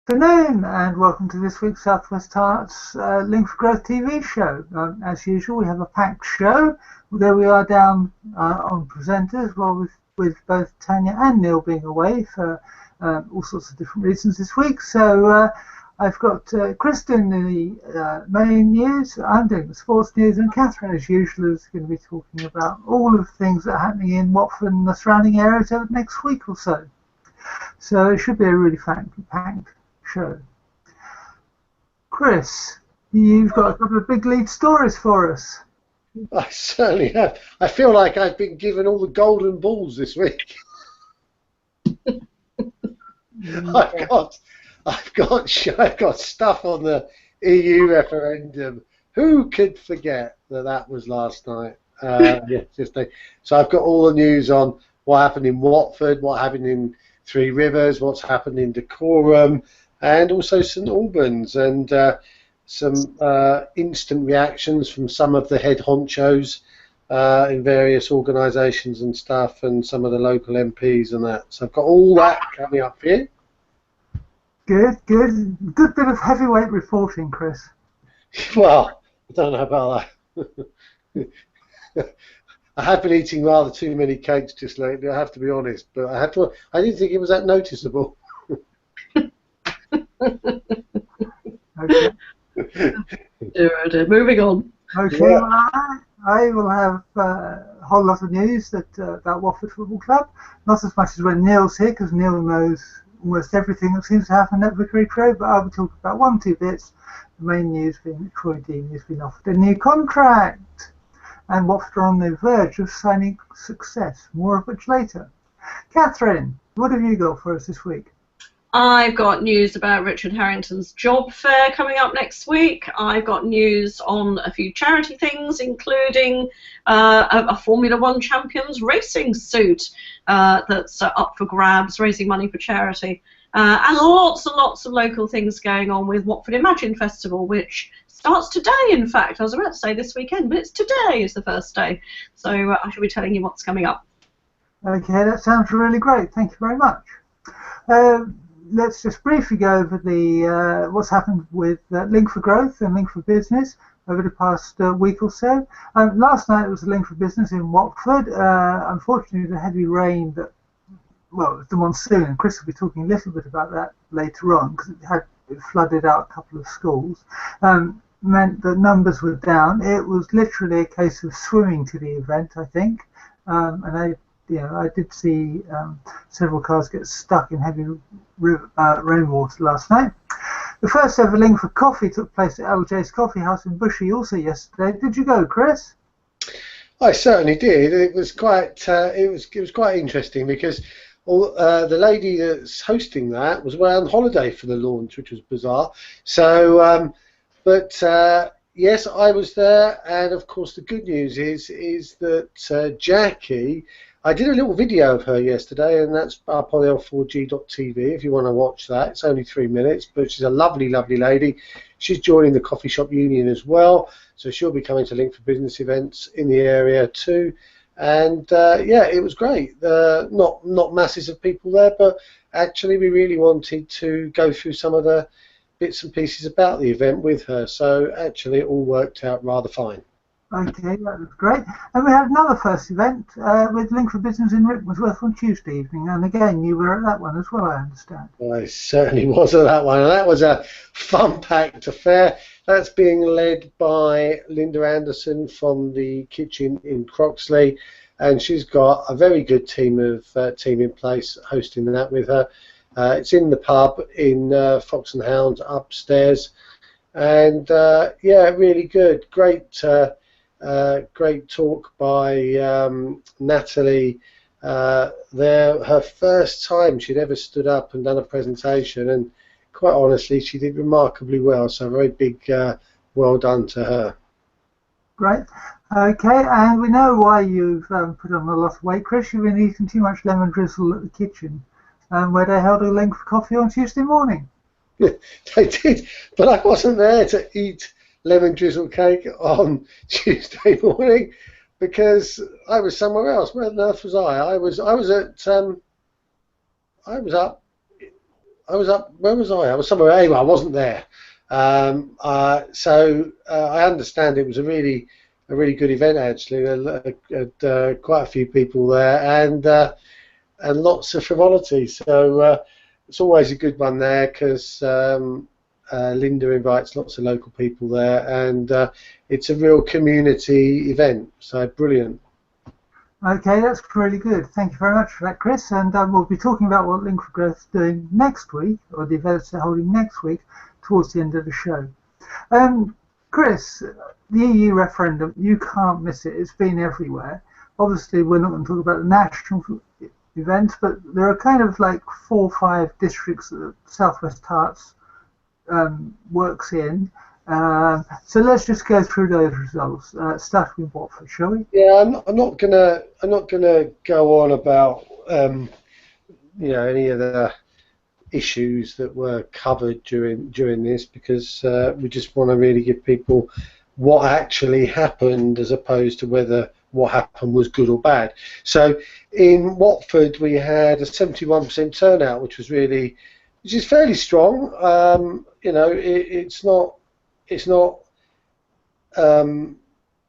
Afternoon and welcome to this week's Southwest Hearts Link for Growth TV show. As usual, we have a packed show. Although we are down on presenters, well, with both Tania and Neal being away for all sorts of different reasons this week. So I've got Chris doing the main news, I'm doing the sports news, and Catherine, as usual, is going to be talking about all of the things that are happening in Watford and the surrounding areas over the next week or so. So it should be a really packed show. Chris, you've got a couple of big lead stories for us. I certainly have. I feel like I've been given all the golden balls this week. I've got stuff on the EU referendum. Who could forget that was last night? So I've got all the news on what happened in Watford, what happened in Three Rivers, what's happened in Dacorum, and also St Albans, and some instant reactions from some of the head honchos in various organisations and stuff, and some of the local MPs and that. So I've got all that coming up here. Good bit of heavyweight reporting, Chris. Well, I don't know about that. I have been eating rather too many cakes just lately, I have to be honest, but I didn't think it was that noticeable. Okay. Moving on. Okay, well, I will have a whole lot of news about Watford Football Club. Not as much as when Neal's here, because Neal knows almost everything that seems to happen at Vicarage Road, but I'll be talking about 1-2 bits. The main news being that Troy Dean has been offered a new contract, and Watford are on the verge of signing success, more of which later. Catherine, what have you got for us this week? I've got news about Richard Harrington's job fair coming up next week. I've got news on a few charity things, including a Formula One Champions racing suit that's up for grabs, raising money for charity. And lots and lots of local things going on with Watford Imagine Festival, which starts today, in fact. I was about to say this weekend, but it's today is the first day. So I shall be telling you what's coming up. Okay, that sounds really great. Thank you very much. Let's just briefly go over the what's happened with Link for Growth and Link for Business over the past week or so. Last night it was a Link for Business in Watford. Unfortunately, the heavy rain that, well, the monsoon, and Chris will be talking a little bit about that later on, because it flooded out a couple of schools, meant that numbers were down. It was literally a case of swimming to the event, I think, and I did see several cars get stuck in heavy rainwater last night. The first ever Link for Coffee took place at LJ's Coffee House in Bushy also yesterday. Did you go, Chris? I certainly did. It was quite quite interesting, because the lady that's hosting that was away on holiday for the launch, which was bizarre. So, yes, I was there, and of course the good news is that Jackie. I did a little video of her yesterday, and that's up on L4G.tv if you want to watch that. It's only 3 minutes, but she's a lovely, lovely lady. She's joining the Coffee Shop Union as well, so she'll be coming to Link for Business events in the area too. And it was great. Not masses of people there, but actually we really wanted to go through some of the bits and pieces about the event with her. So actually it all worked out rather fine. Okay, that was great. And we had another first event with Link for Business in Rickmansworth on Tuesday evening, and again you were at that one as well, I understand. I certainly was at that one, and that was a fun-packed affair. That's being led by Linda Anderson from the kitchen in Croxley, and she's got a very good team in place hosting that with her. It's in the pub in Fox and Hound upstairs, and really good. Great talk by Natalie there. Her first time she'd ever stood up and done a presentation, and quite honestly she did remarkably well, so a very big well done to her. Great. Okay, and we know why you've put on a lot of weight, Chris. You've been eating too much lemon drizzle at the kitchen, where they held a Link for Coffee on Tuesday morning. They did, but I wasn't there to eat lemon drizzle cake on Tuesday morning, because I was somewhere else. Where on earth was I? I was up was up. Where was I? I was somewhere. Anyway, I wasn't there. So I understand it was a really good event actually. There had quite a few people there and lots of frivolity. So it's always a good one there because Linda invites lots of local people there, and it's a real community event. So brilliant. Okay, that's really good. Thank you very much for that, Chris. And we'll be talking about what Link for Growth is doing next week, or the events they're holding next week, towards the end of the show. Chris, the EU referendum, you can't miss it. It's been everywhere. Obviously, we're not going to talk about the national events, but there are kind of like 4 or 5 districts that South West Herts works in. So let's just go through those results. Starting with Watford, shall we? Yeah, I'm not gonna go on about any of the issues that were covered during this because we just want to really give people what actually happened as opposed to whether what happened was good or bad. So in Watford we had a 71% turnout, which is fairly strong.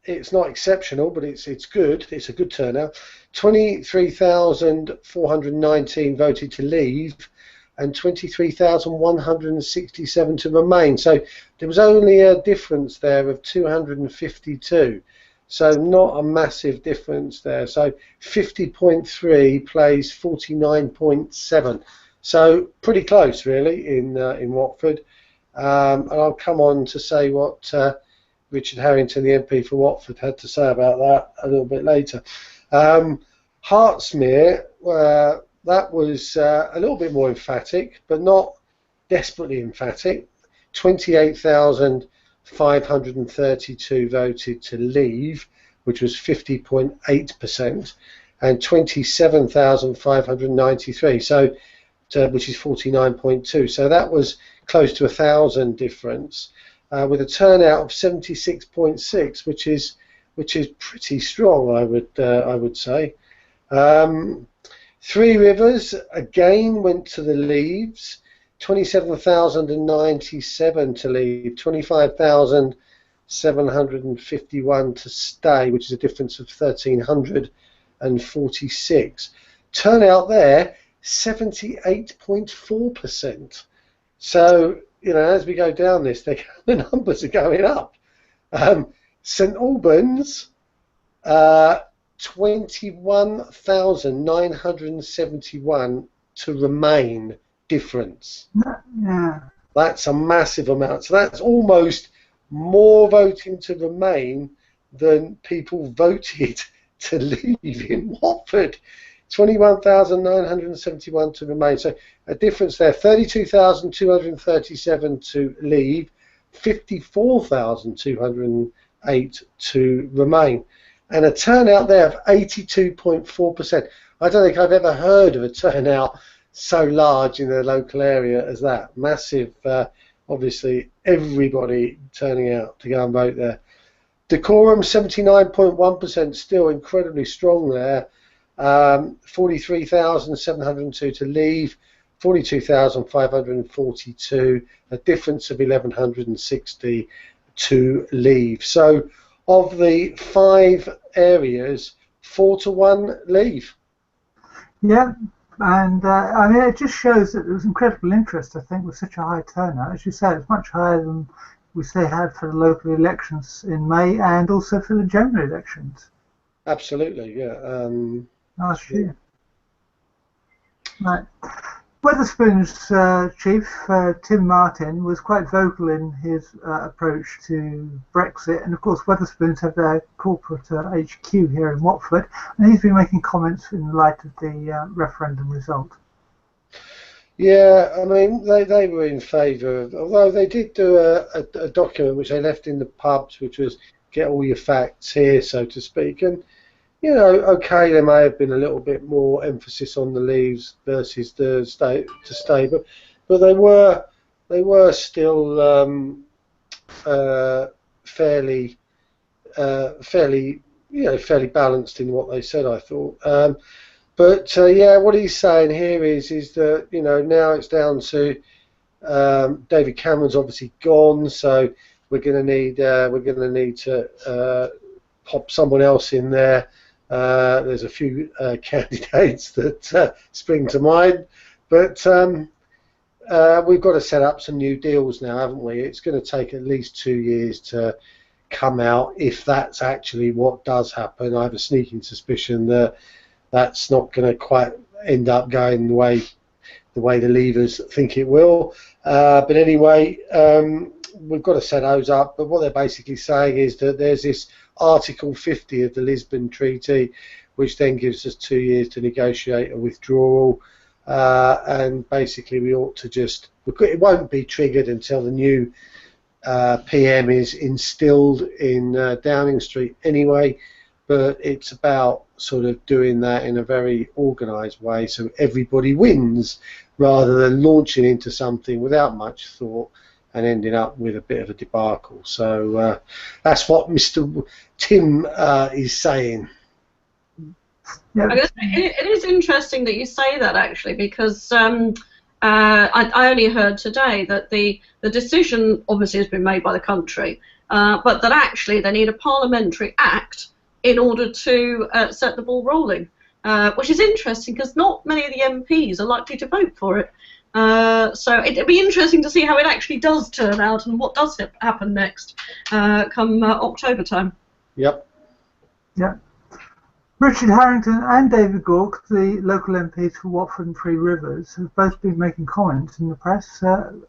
It's not exceptional, but it's good. It's a good turnout. 23,419 voted to leave, and 23,167 to remain. So there was only a difference there of 252. So not a massive difference there. So 50.3 plays 49.7. So pretty close, really, in Watford. And I'll come on to say what Richard Harrington, the MP for Watford, had to say about that a little bit later. Hertsmere, that was a little bit more emphatic, but not desperately emphatic. 28,532 voted to leave, which was 50.8%, and 27,593, which is 49.2. So that was close to 1,000 difference, with a turnout of 76.6, which is pretty strong, I would say. Three Rivers again went to the leaves, 27,097 to leave, 25,751 to stay, which is a difference of 1,346. Turnout there, 78.4%. So, as we go down this, the numbers are going up. St Albans, 21,971 to remain difference. Yeah. That's a massive amount. So that's almost more voting to remain than people voted to leave in Watford. 21,971 to remain. So a difference there. 32,237 to leave. 54,208 to remain. And a turnout there of 82.4%. I don't think I've ever heard of a turnout so large in the local area as that. Massive, obviously, everybody turning out to go and vote there. Decorum, 79.1%, still incredibly strong there. 43,702 to leave, 42,542, a difference of 1,160 to leave. So of the 5 areas, 4 to 1 leave. Yeah, and I mean, it just shows that there was incredible interest, I think, with such a high turnout. As you say, it's much higher than we had for the local elections in May and also for the general elections. Absolutely, yeah. Last year. Right. Wetherspoon's chief, Tim Martin, was quite vocal in his approach to Brexit, and of course Wetherspoons have their corporate HQ here in Watford, and he's been making comments in light of the referendum result. Yeah, I mean, they were in favour of, although they did do a document which they left in the pubs, which was get all your facts here, so to speak, and okay, there may have been a little bit more emphasis on the leaves versus the stay, but they were still fairly balanced in what they said, I thought. yeah, what he's saying here is that now it's down to David Cameron's obviously gone, so we're going to need to pop someone else in there. There's a few candidates that spring to mind, but we've got to set up some new deals now, haven't we? It's going to take at least 2 years to come out, if that's actually what does happen. I have a sneaking suspicion that that's not going to quite end up going the way the Leavers think it will. But anyway, we've got to set those up. But what they're basically saying is that there's this Article 50 of the Lisbon Treaty, which then gives us 2 years to negotiate a withdrawal. And basically we ought to it won't be triggered until the new PM is instilled in Downing Street anyway, but it's about sort of doing that in a very organised way so everybody wins, rather than launching into something without much thought and ending up with a bit of a debacle. So that's what Mr. Tim is saying. Yeah. I guess it is interesting that you say that, actually, because I only heard today that the decision obviously has been made by the country, but that actually they need a parliamentary act in order to set the ball rolling, which is interesting because not many of the MPs are likely to vote for it. So it'd be interesting to see how it actually does turn out and what does happen next come October time. Yep. Yeah. Richard Harrington and David Gork, the local MPs for Watford and Three Rivers, have both been making comments in the press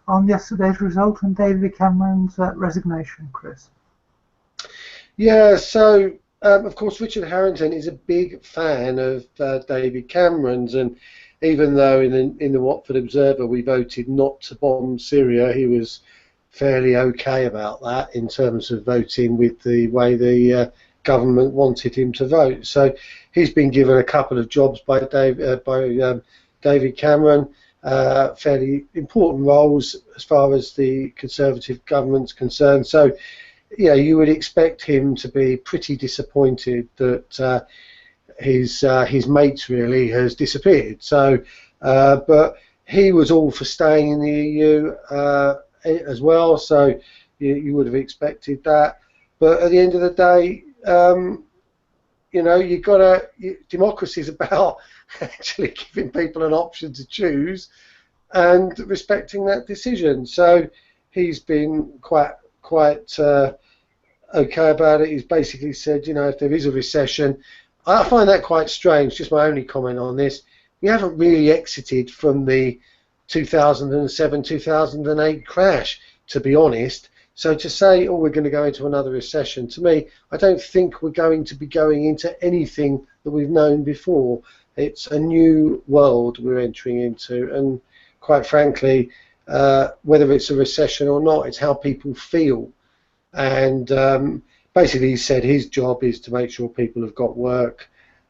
on yesterday's result and David Cameron's resignation, Chris. Yeah, so of course Richard Harrington is a big fan of David Cameron's, and even though in the Watford Observer we voted not to bomb Syria, he was fairly okay about that in terms of voting with the way the government wanted him to vote. So he's been given a couple of jobs by David Cameron, fairly important roles as far as the Conservative government's concerned. So yeah, you would expect him to be pretty disappointed that his mate really has disappeared. So, but he was all for staying in the EU as well. So you would have expected that. But at the end of the day, you've got democracy is about actually giving people an option to choose and respecting that decision. So he's been quite okay about it. He's basically said, if there is a recession, I find that quite strange. Just my only comment on this: we haven't really exited from the 2007-2008 crash, to be honest. So to say, we're going to go into another recession, to me, I don't think we're going to be going into anything that we've known before. It's a new world we're entering into, and quite frankly, whether it's a recession or not, it's how people feel. And basically, he said his job is to make sure people have got work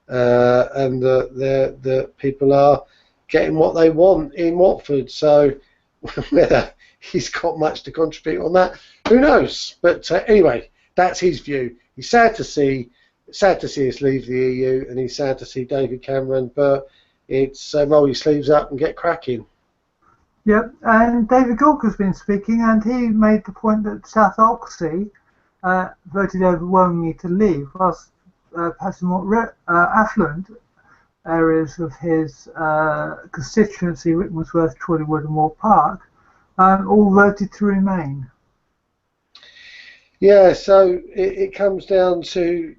and that people are getting what they want in Watford. So whether he's got much to contribute on that, who knows? But anyway, that's his view. He's sad to see us leave the EU, and he's sad to see David Cameron. But it's roll your sleeves up and get cracking. Yep, and David Gork has been speaking, and he made the point that South Oxley voted overwhelmingly to leave, whilst perhaps the more affluent areas of his constituency, Whitmansworth, Chorleywood and Moor Park, all voted to remain. Yeah, so it comes down to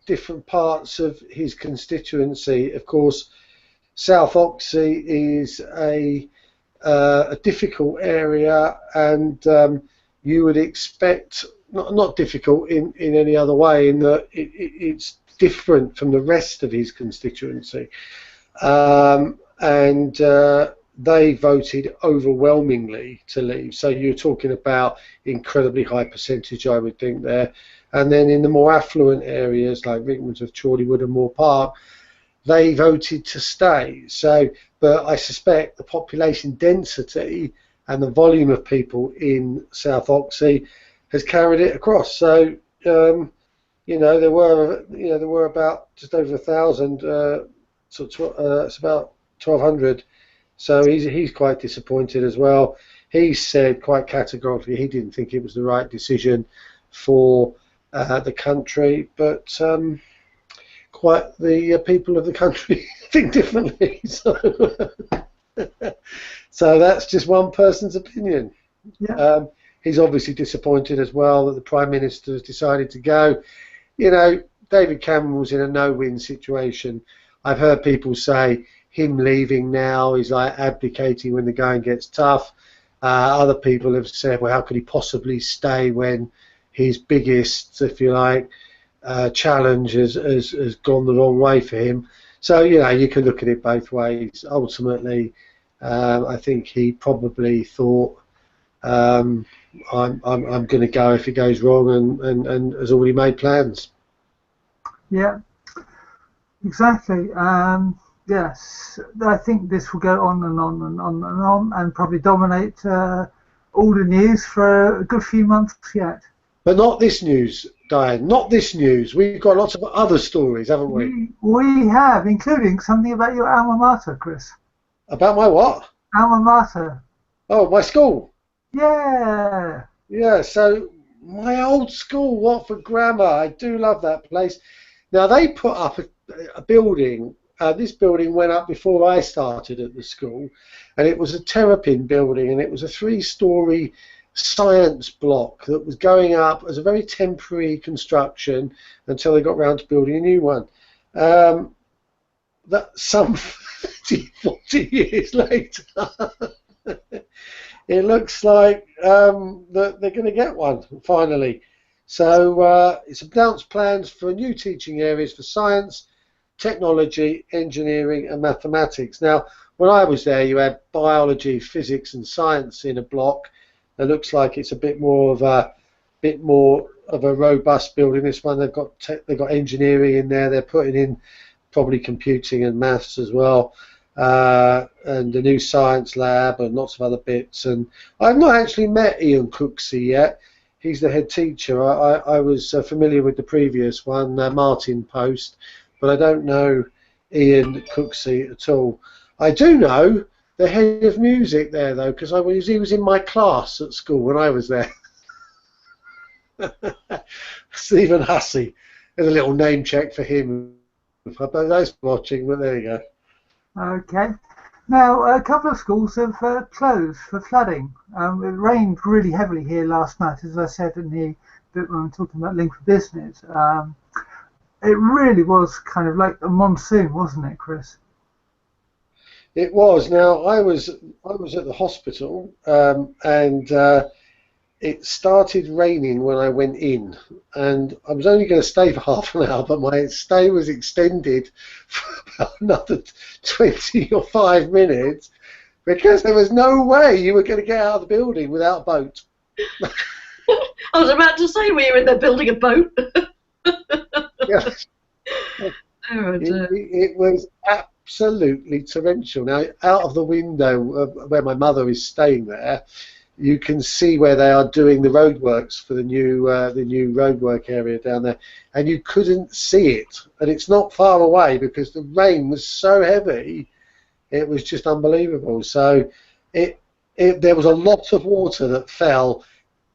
different parts of his constituency. Of course, South Oxley is a difficult area, and you would expect, not difficult in any other way, in that it's different from the rest of his constituency, and they voted overwhelmingly to leave. So you're talking about incredibly high percentage, I would think, there. And then in the more affluent areas like Rickmansworth, Chorleywood and Moor Park, they voted to stay. So, but I suspect the population density and the volume of people in South Oxley has carried it across. So, there were about just over 1,000 So it's about 1200. So he's quite disappointed as well. He said quite categorically he didn't think it was the right decision for the country, but quite the people of the country think differently. So that's just one person's opinion. Yeah. He's obviously disappointed as well that the Prime Minister has decided to go. You know, David Cameron's in a no-win situation. I've heard people say him leaving now is like abdicating when the going gets tough. Other people have said, well, how could he possibly stay when his biggest, if you like, challenge has gone the wrong way for him? So, you know, you can look at it both ways. Ultimately, I think he probably thought, I'm going to go if it goes wrong, and has already made plans. Yeah, exactly. Yes, I think this will go on and on and on and on, and probably dominate all the news for a good few months yet. But not this news, Diane. Not this news. We've got lots of other stories, haven't we? We have, including something about your alma mater, Chris. About my what? Alma mater. Oh, my school. Yeah. Yeah. So my old school, Watford Grammar. I do love that place. Now they put up a building. This building went up before I started at the school, and it was a terrapin building, and it was a 3-story science block that was going up as a very temporary construction until they got round to building a new one. That some 30, 40 years later, it looks like that they're going to get one finally. So it's announced plans for new teaching areas for science, technology, engineering and mathematics. Now, when I was there, you had biology, physics and science in a block. It looks like it's a bit more of a robust building. This one, they've got engineering in there. They're putting in probably computing and maths as well, and a new science lab and lots of other bits. And I've not actually met Ian Cooksey yet. He's the head teacher. I was familiar with the previous one, Martin Post, but I don't know Ian Cooksey at all. I do know the head of music there, though, because he was in my class at school when I was there. Stephen Hussey. There's a little name check for him. Those watching, but there you go. Okay. Now, a couple of schools have closed for flooding. It rained really heavily here last night, as I said in the bit when we were talking about Link for Business. It really was kind of like a monsoon, wasn't it, Chris? It was. Now, I was at the hospital, and it started raining when I went in, and I was only going to stay for half an hour, but my stay was extended for about another 20 or 5 minutes because there was no way you were going to get out of the building without a boat. I was about to say, were you in there building a boat? Yeah. Oh, it was absolutely torrential. Now, out of the window where my mother is staying there, you can see where they are doing the roadworks for the new roadwork area down there, and you couldn't see it. And it's not far away because the rain was so heavy, it was just unbelievable. So there was a lot of water that fell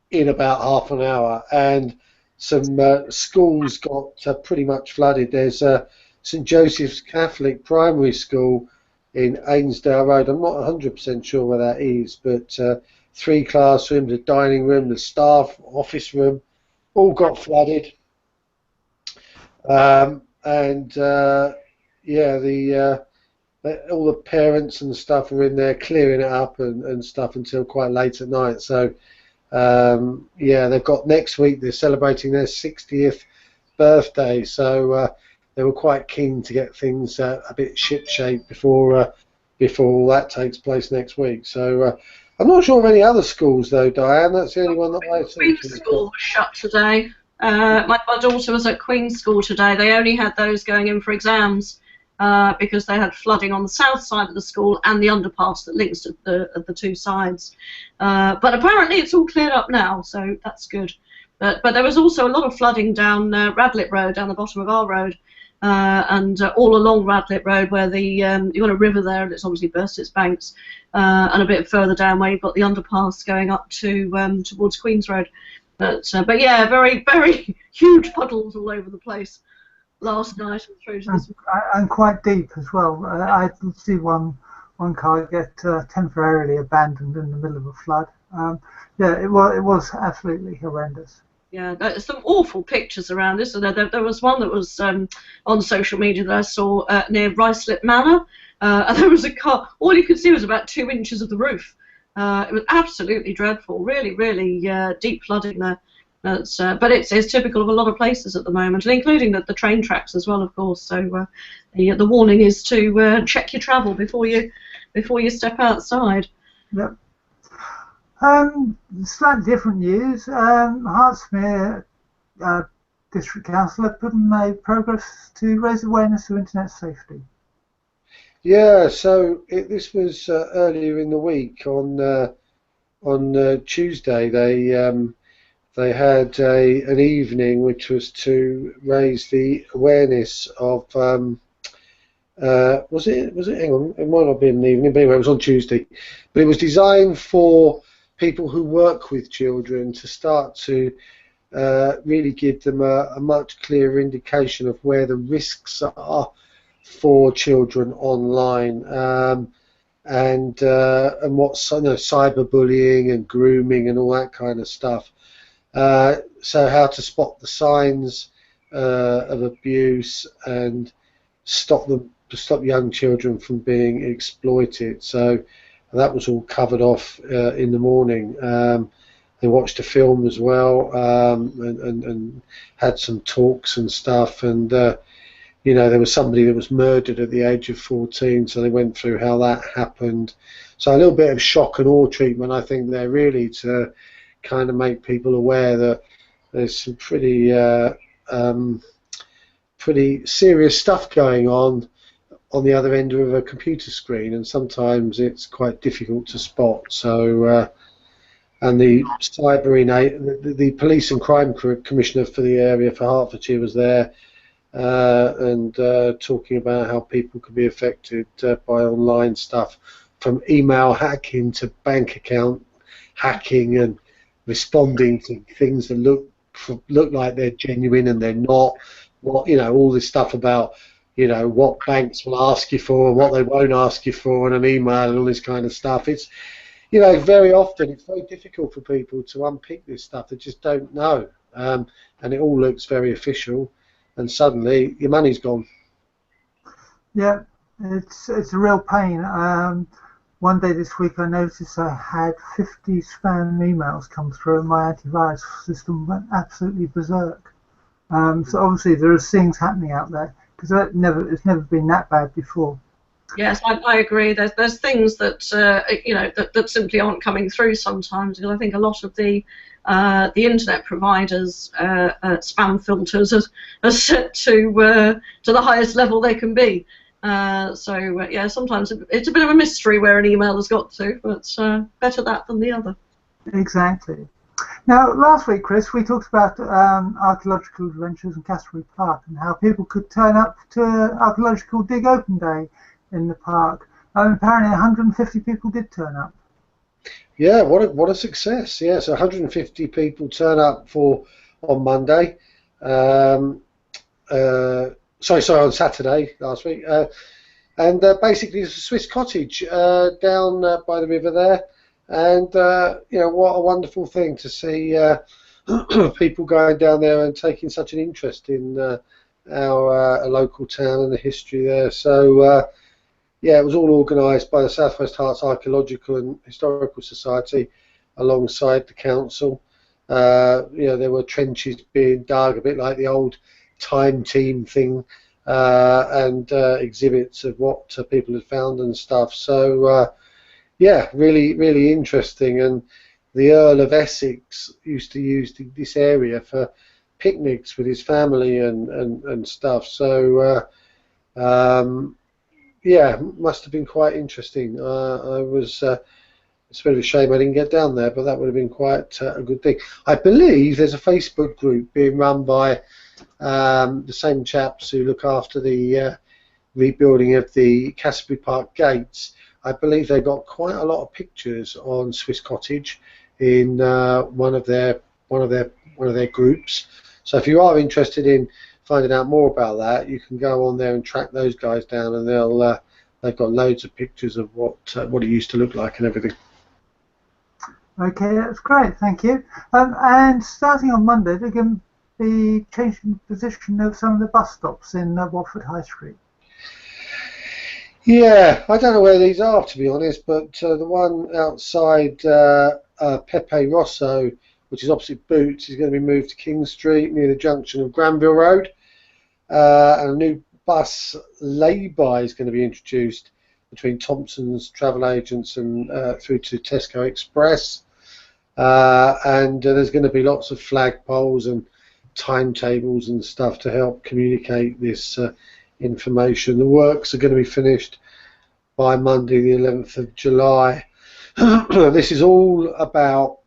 in about half an hour, and some schools got pretty much flooded. There's St Joseph's Catholic Primary School in Ainsdale Road. I'm not 100% sure where that is, but 3 classrooms, a dining room, the staff office room, all got flooded. Yeah, all the parents and stuff were in there clearing it up and stuff until quite late at night. So yeah, they've got next week. They're celebrating their 60th birthday, so they were quite keen to get things a bit ship-shape before all that takes place next week. So. I'm not sure of any other schools though, Diane. That's the only one that I've seen. Queen's School was shut today. My daughter was at Queen's School today. They only had those going in for exams because they had flooding on the south side of the school and the underpass that links to the 2 sides. But apparently it's all cleared up now, so that's good. But there was also a lot of flooding down Radlett Road, down the bottom of our road. and all along Radlett Road, where you've got a river there, and it's obviously burst its banks, and a bit further down where you've got the underpass going up to towards Queen's Road. But yeah, very, very huge puddles all over the place last night and through to this. And quite deep as well. I did see one car get temporarily abandoned in the middle of a flood. Yeah, it was absolutely horrendous. Yeah, there's some awful pictures around this. So there was one that was on social media that I saw near Ruislip Manor, and there was a car. All you could see was about 2 inches of the roof. It was absolutely dreadful. Really, really deep flooding there. But it's typical of a lot of places at the moment, and including the train tracks as well, of course. So the warning is to check your travel before you step outside. Yep. Slightly different news. Hertsmere District Council have put in a progress to raise awareness of internet safety. Yeah, so this was earlier in the week on Tuesday. They had an evening which was to raise the awareness of was it hang on, it might not be in the evening, but anyway, it was on Tuesday. But it was designed for people who work with children to start to really give them a much clearer indication of where the risks are for children online, and what cyberbullying and grooming and all that kind of stuff. So how to spot the signs of abuse and stop young children from being exploited. So that was all covered off in the morning. They watched a film as well, and had some talks and stuff. And there was somebody that was murdered at the age of 14, so they went through how that happened. So a little bit of shock and awe treatment, I think, there, really, to kind of make people aware that there's some pretty serious stuff going on the other end of a computer screen, and sometimes it's quite difficult to spot. So and the police and crime commissioner for the area for Hertfordshire was there, and talking about how people could be affected by online stuff, from email hacking to bank account hacking, and responding to things that look like they're genuine and they're not. All this stuff about what banks will ask you for and what they won't ask you for in an email and all this kind of stuff. It's very often it's very difficult for people to unpick this stuff. They just don't know, and it all looks very official, and suddenly your money's gone. Yeah, it's a real pain. One day this week I noticed I had 50 spam emails come through, and my antivirus system went absolutely berserk. So obviously there are things happening out there, because it's never been that bad before. Yes, I agree. There's things that that simply aren't coming through sometimes, because I think a lot of the internet providers' spam filters are set to the highest level they can be. Yeah, sometimes it's a bit of a mystery where an email has got to, but better that than the other. Exactly. Now, last week, Chris, we talked about archaeological adventures in Castlemaine Park and how people could turn up to Archaeological Dig Open Day in the park. Apparently 150 people did turn up. Yeah, what a success. Yeah, so 150 people turn up on Monday. Sorry, on Saturday last week. And basically it's a Swiss cottage down by the river there. And what a wonderful thing to see people going down there and taking such an interest in our local town and the history there. So it was all organised by the South West Herts Archaeological and Historical Society alongside the council. There were trenches being dug, a bit like the old time team thing, and exhibits of what people had found and stuff. So really, really interesting. And the Earl of Essex used to use this area for picnics with his family and stuff. So must have been quite interesting. It's a bit of a shame I didn't get down there, but that would have been quite a good thing. I believe there's a Facebook group being run by the same chaps who look after the rebuilding of the Cassiobury Park gates. I believe they got quite a lot of pictures on Swiss Cottage in one of their groups. So if you are interested in finding out more about that, you can go on there and track those guys down, and they've got loads of pictures of what it used to look like and everything. Okay, that's great, thank you. And starting on Monday, they're going to be changing the position of some of the bus stops in Watford High Street. Yeah, I don't know where these are, to be honest, but the one outside Pepe Rosso, which is opposite Boots, is going to be moved to King Street near the junction of Granville Road. And a new bus lay-by is going to be introduced between Thompson's Travel Agents and through to Tesco Express. And there's going to be lots of flagpoles and timetables and stuff to help communicate this information. The works are going to be finished by Monday the 11th of July. This is all about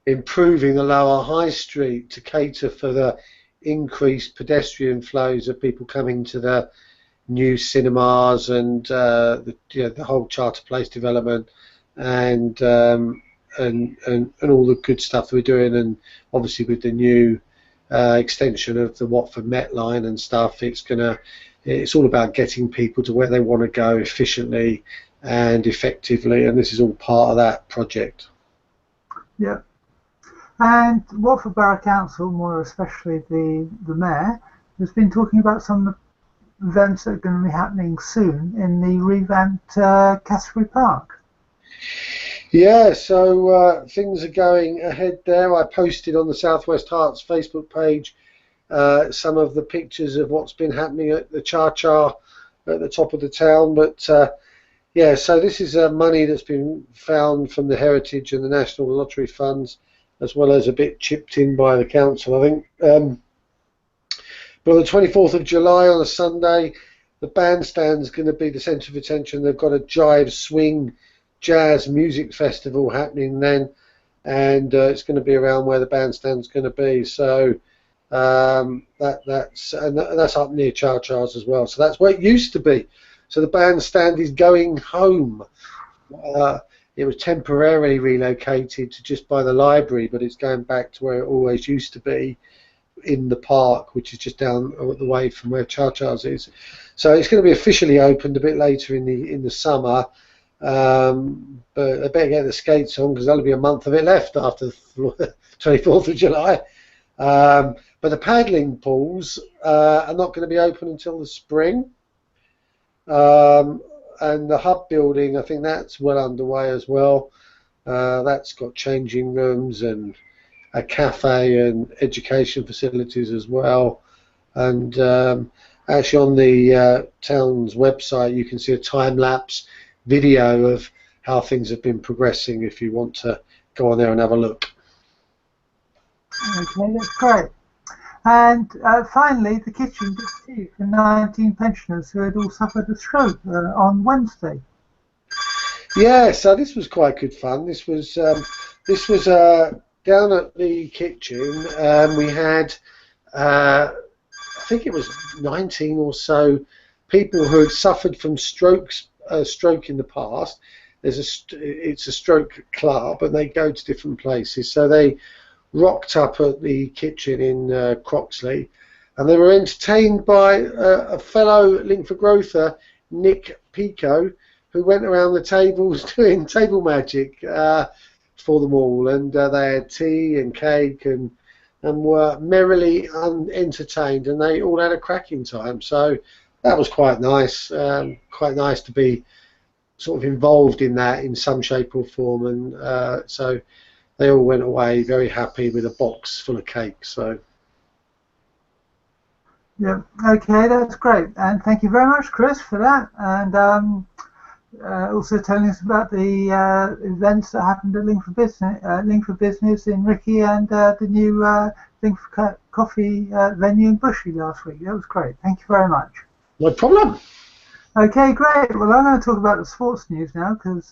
improving the lower high street to cater for the increased pedestrian flows of people coming to the new cinemas and the whole Charter Place development and all the good stuff that we're doing, and obviously with the new extension of the Watford Met line and stuff, it's all about getting people to where they want to go efficiently and effectively, and this is all part of that project. Yeah. And Watford Borough Council, more especially the mayor, has been talking about some of the events that are going to be happening soon in the revamped Cassiobury Park. Yeah, so things are going ahead there. I posted on the Southwest Herts Facebook page some of the pictures of what's been happening at the Char at the top of the town. But yeah, so this is money that's been found from the Heritage and the National Lottery funds, as well as a bit chipped in by the council, I think. But on the 24th of July, on a Sunday, the bandstand's going to be the centre of attention. They've got a jive swing jazz music festival happening then, and it's going to be around where the bandstand's going to be. So that's up near Char-Chars as well. So that's where it used to be. So the bandstand is going home. It was temporarily relocated to just by the library, but it's going back to where it always used to be, in the park, which is just down the way from where Char-Chars is. So it's going to be officially opened a bit later in the summer, but I better get the skates on because there'll be a month of it left after the 24th of July. But the paddling pools are not going to be open until the spring. And the hub building, I think that's well underway as well. That's got changing rooms and a cafe and education facilities as well. And actually on the town's website you can see a time-lapse video of how things have been progressing if you want to go on there and have a look. Okay, that's great. And finally, the kitchen gets tea for 19 pensioners who had all suffered a stroke on Wednesday. Yeah, so this was quite good fun. This was down at the kitchen. We had, I think it was 19 or so people who had suffered from stroke in the past. It's a stroke club, and they go to different places. So they rocked up at the kitchen in Croxley, and they were entertained by a fellow Link for Growther, Nick Pico, who went around the tables doing table magic for them all, and they had tea and cake and were merrily entertained, and they all had a cracking time. So that was quite nice to be sort of involved in that in some shape or form, and so they all went away very happy with a box full of cake. So yeah, okay, that's great, and thank you very much, Chris, for that, and also telling us about the events that happened at Link for Business in Ricky, and the new Link for Coffee venue in Bushy last week. That was great. Thank you very much. No problem. Okay, great. Well, I'm going to talk about the sports news now, because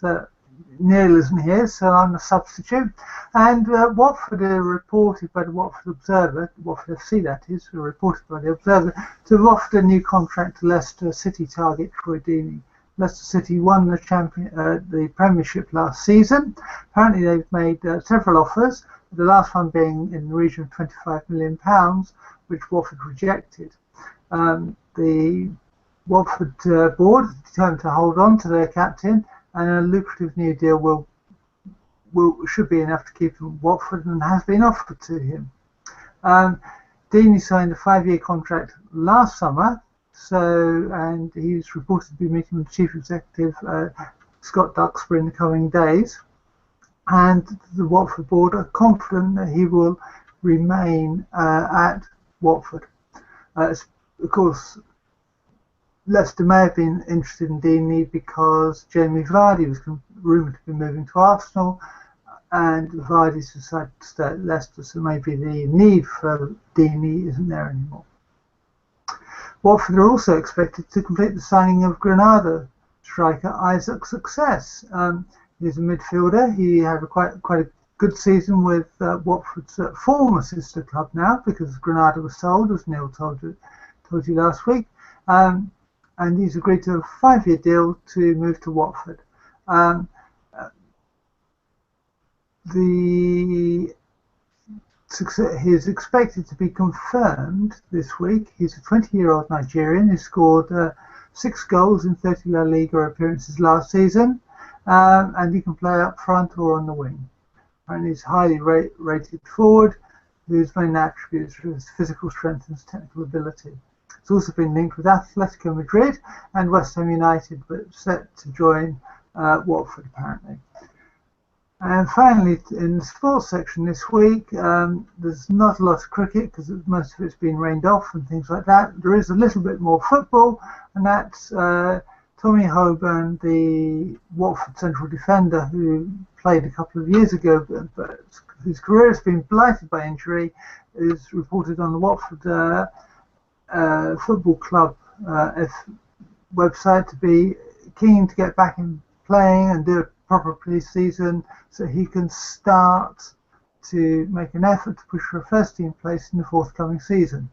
Neal isn't here, so I'm a substitute. And Watford are reported by the Watford Observer, Watford FC that is, reported by the Observer, to have offered a new contract to Leicester City target Troy Deeney. Leicester City won the Premiership last season. Apparently they've made several offers, the last one being in the region of £25 million, which Watford rejected. The Watford board is determined to hold on to their captain, and a lucrative new deal should be enough to keep him at Watford, and has been offered to him. Deeney signed a 5-year contract last summer, and he's reported to be meeting with the chief executive Scott Duxbury in the coming days. And the Watford board are confident that he will remain at Watford. Of course, Leicester may have been interested in Deeney because Jamie Vardy was rumoured to be moving to Arsenal, and Vardy's decided to stay at Leicester, so maybe the need for Deeney isn't there anymore. Watford are also expected to complete the signing of Granada striker Isaac Success. He's a midfielder. He had quite a good season with Watford's former sister club now, because Granada was sold, as Neal told you last week. And he's agreed to a 5-year deal to move to Watford. He's expected to be confirmed this week. He's a 20-year-old Nigerian who scored 6 goals in 30 La Liga appearances last season, and he can play up front or on the wing. And he's highly rated forward, whose main attributes are his physical strength and his technical ability. He's also been linked with Atletico Madrid and West Ham United, but set to join Watford apparently. And finally, in the sports section this week, there's not a lot of cricket because most of it's been rained off and things like that. There is a little bit more football, and that's Tommy Holborn, the Watford central defender who played a couple of years ago, but whose career has been blighted by injury, is reported on the Watford Football Club website to be keen to get back in playing and do a proper pre-season so he can start to make an effort to push for a first team place in the forthcoming season.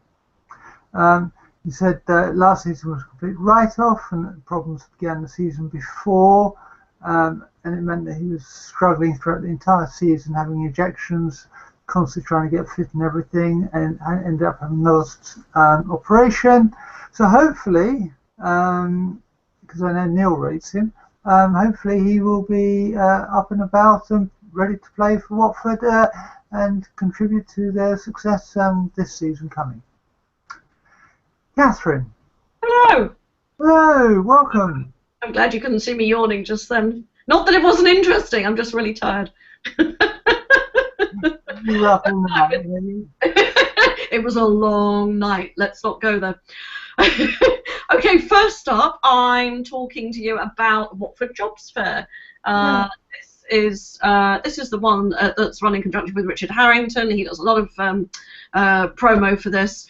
He said last season was a complete write-off and that the problems began the season before, and it meant that he was struggling throughout the entire season, having ejections, constantly trying to get fit and everything, and ended up having another operation. So hopefully, because I know Neal rates him, hopefully he will be up and about and ready to play for Watford and contribute to their success this season coming. Catherine. Hello. Hello, welcome. I'm glad you couldn't see me yawning just then. Not that it wasn't interesting, I'm just really tired. You were up all night, really? It was a long night. Let's not go there. Okay, first up, I'm talking to you about Watford Jobs Fair. This is the one that's run in conjunction with Richard Harrington. He does a lot of promo for this.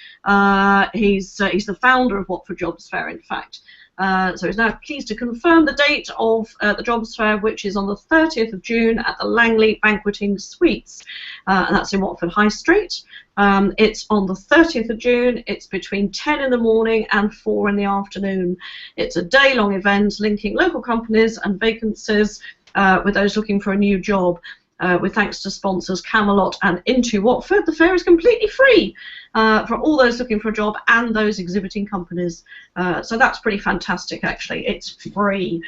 He's the founder of Watford Jobs Fair, in fact. So he's now pleased to confirm the date of the Jobs Fair, which is on the 30th of June at the Langley Banqueting Suites, and that's in Watford High Street. It's on the 30th of June. It's between 10 in the morning and 4 in the afternoon. It's a day-long event linking local companies and vacancies with those looking for a new job. With thanks to sponsors Camelot and Into Watford, the fair is completely free for all those looking for a job and those exhibiting companies. So that's pretty fantastic, actually. It's free.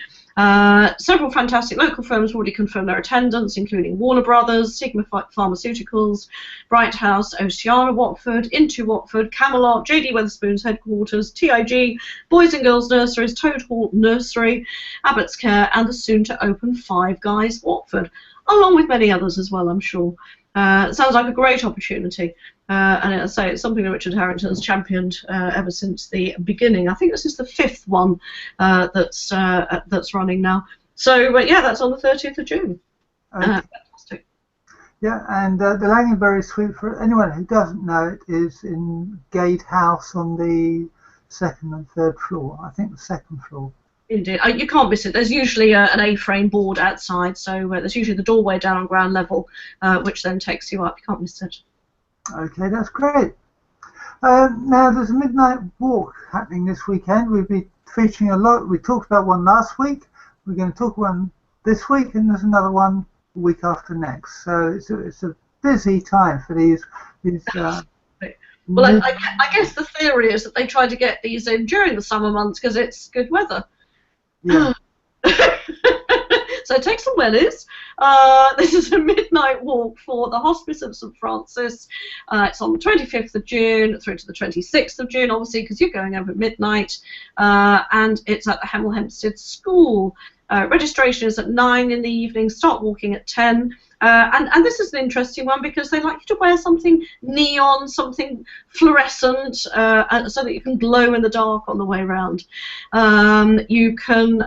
Several fantastic local firms have already confirmed their attendance, including Warner Brothers, Sigma Pharmaceuticals, Bright House, Oceana Watford, Into Watford, Camelot, JD Wetherspoon's headquarters, TIG, Boys and Girls Nurseries, Toad Hall Nursery, Abbott's Care, and the soon-to-open Five Guys Watford, along with many others as well, I'm sure. It sounds like a great opportunity, and as I say, it's something that Richard Harrington has championed ever since the beginning. I think this is the 5th one that's running now. So yeah, that's on the 30th of June. Fantastic. Yeah, and the Langenberry Suite, for anyone who doesn't know it, is in Gate House on the 2nd and 3rd floor. I think the 2nd floor. Indeed. You can't miss it. There's usually an A-frame board outside, so there's usually the doorway down on ground level, which then takes you up. You can't miss it. Okay, that's great. Now, there's a midnight walk happening this weekend. We'll be featuring a lot. We talked about one last week. We're going to talk one this week, and there's another one the week after next. So it's a busy time for these. Well, I guess the theory is that they try to get these in during the summer months because it's good weather. Yeah. So take some wellies. This is a midnight walk for the Hospice of St Francis. It's on the 25th of June through to the 26th of June, obviously, because you're going over at midnight. And it's at the Hemel Hempstead School. Registration is at 9 in the evening. Start walking at 10. And this is an interesting one because they like you to wear something neon, something fluorescent, so that you can glow in the dark on the way around. You can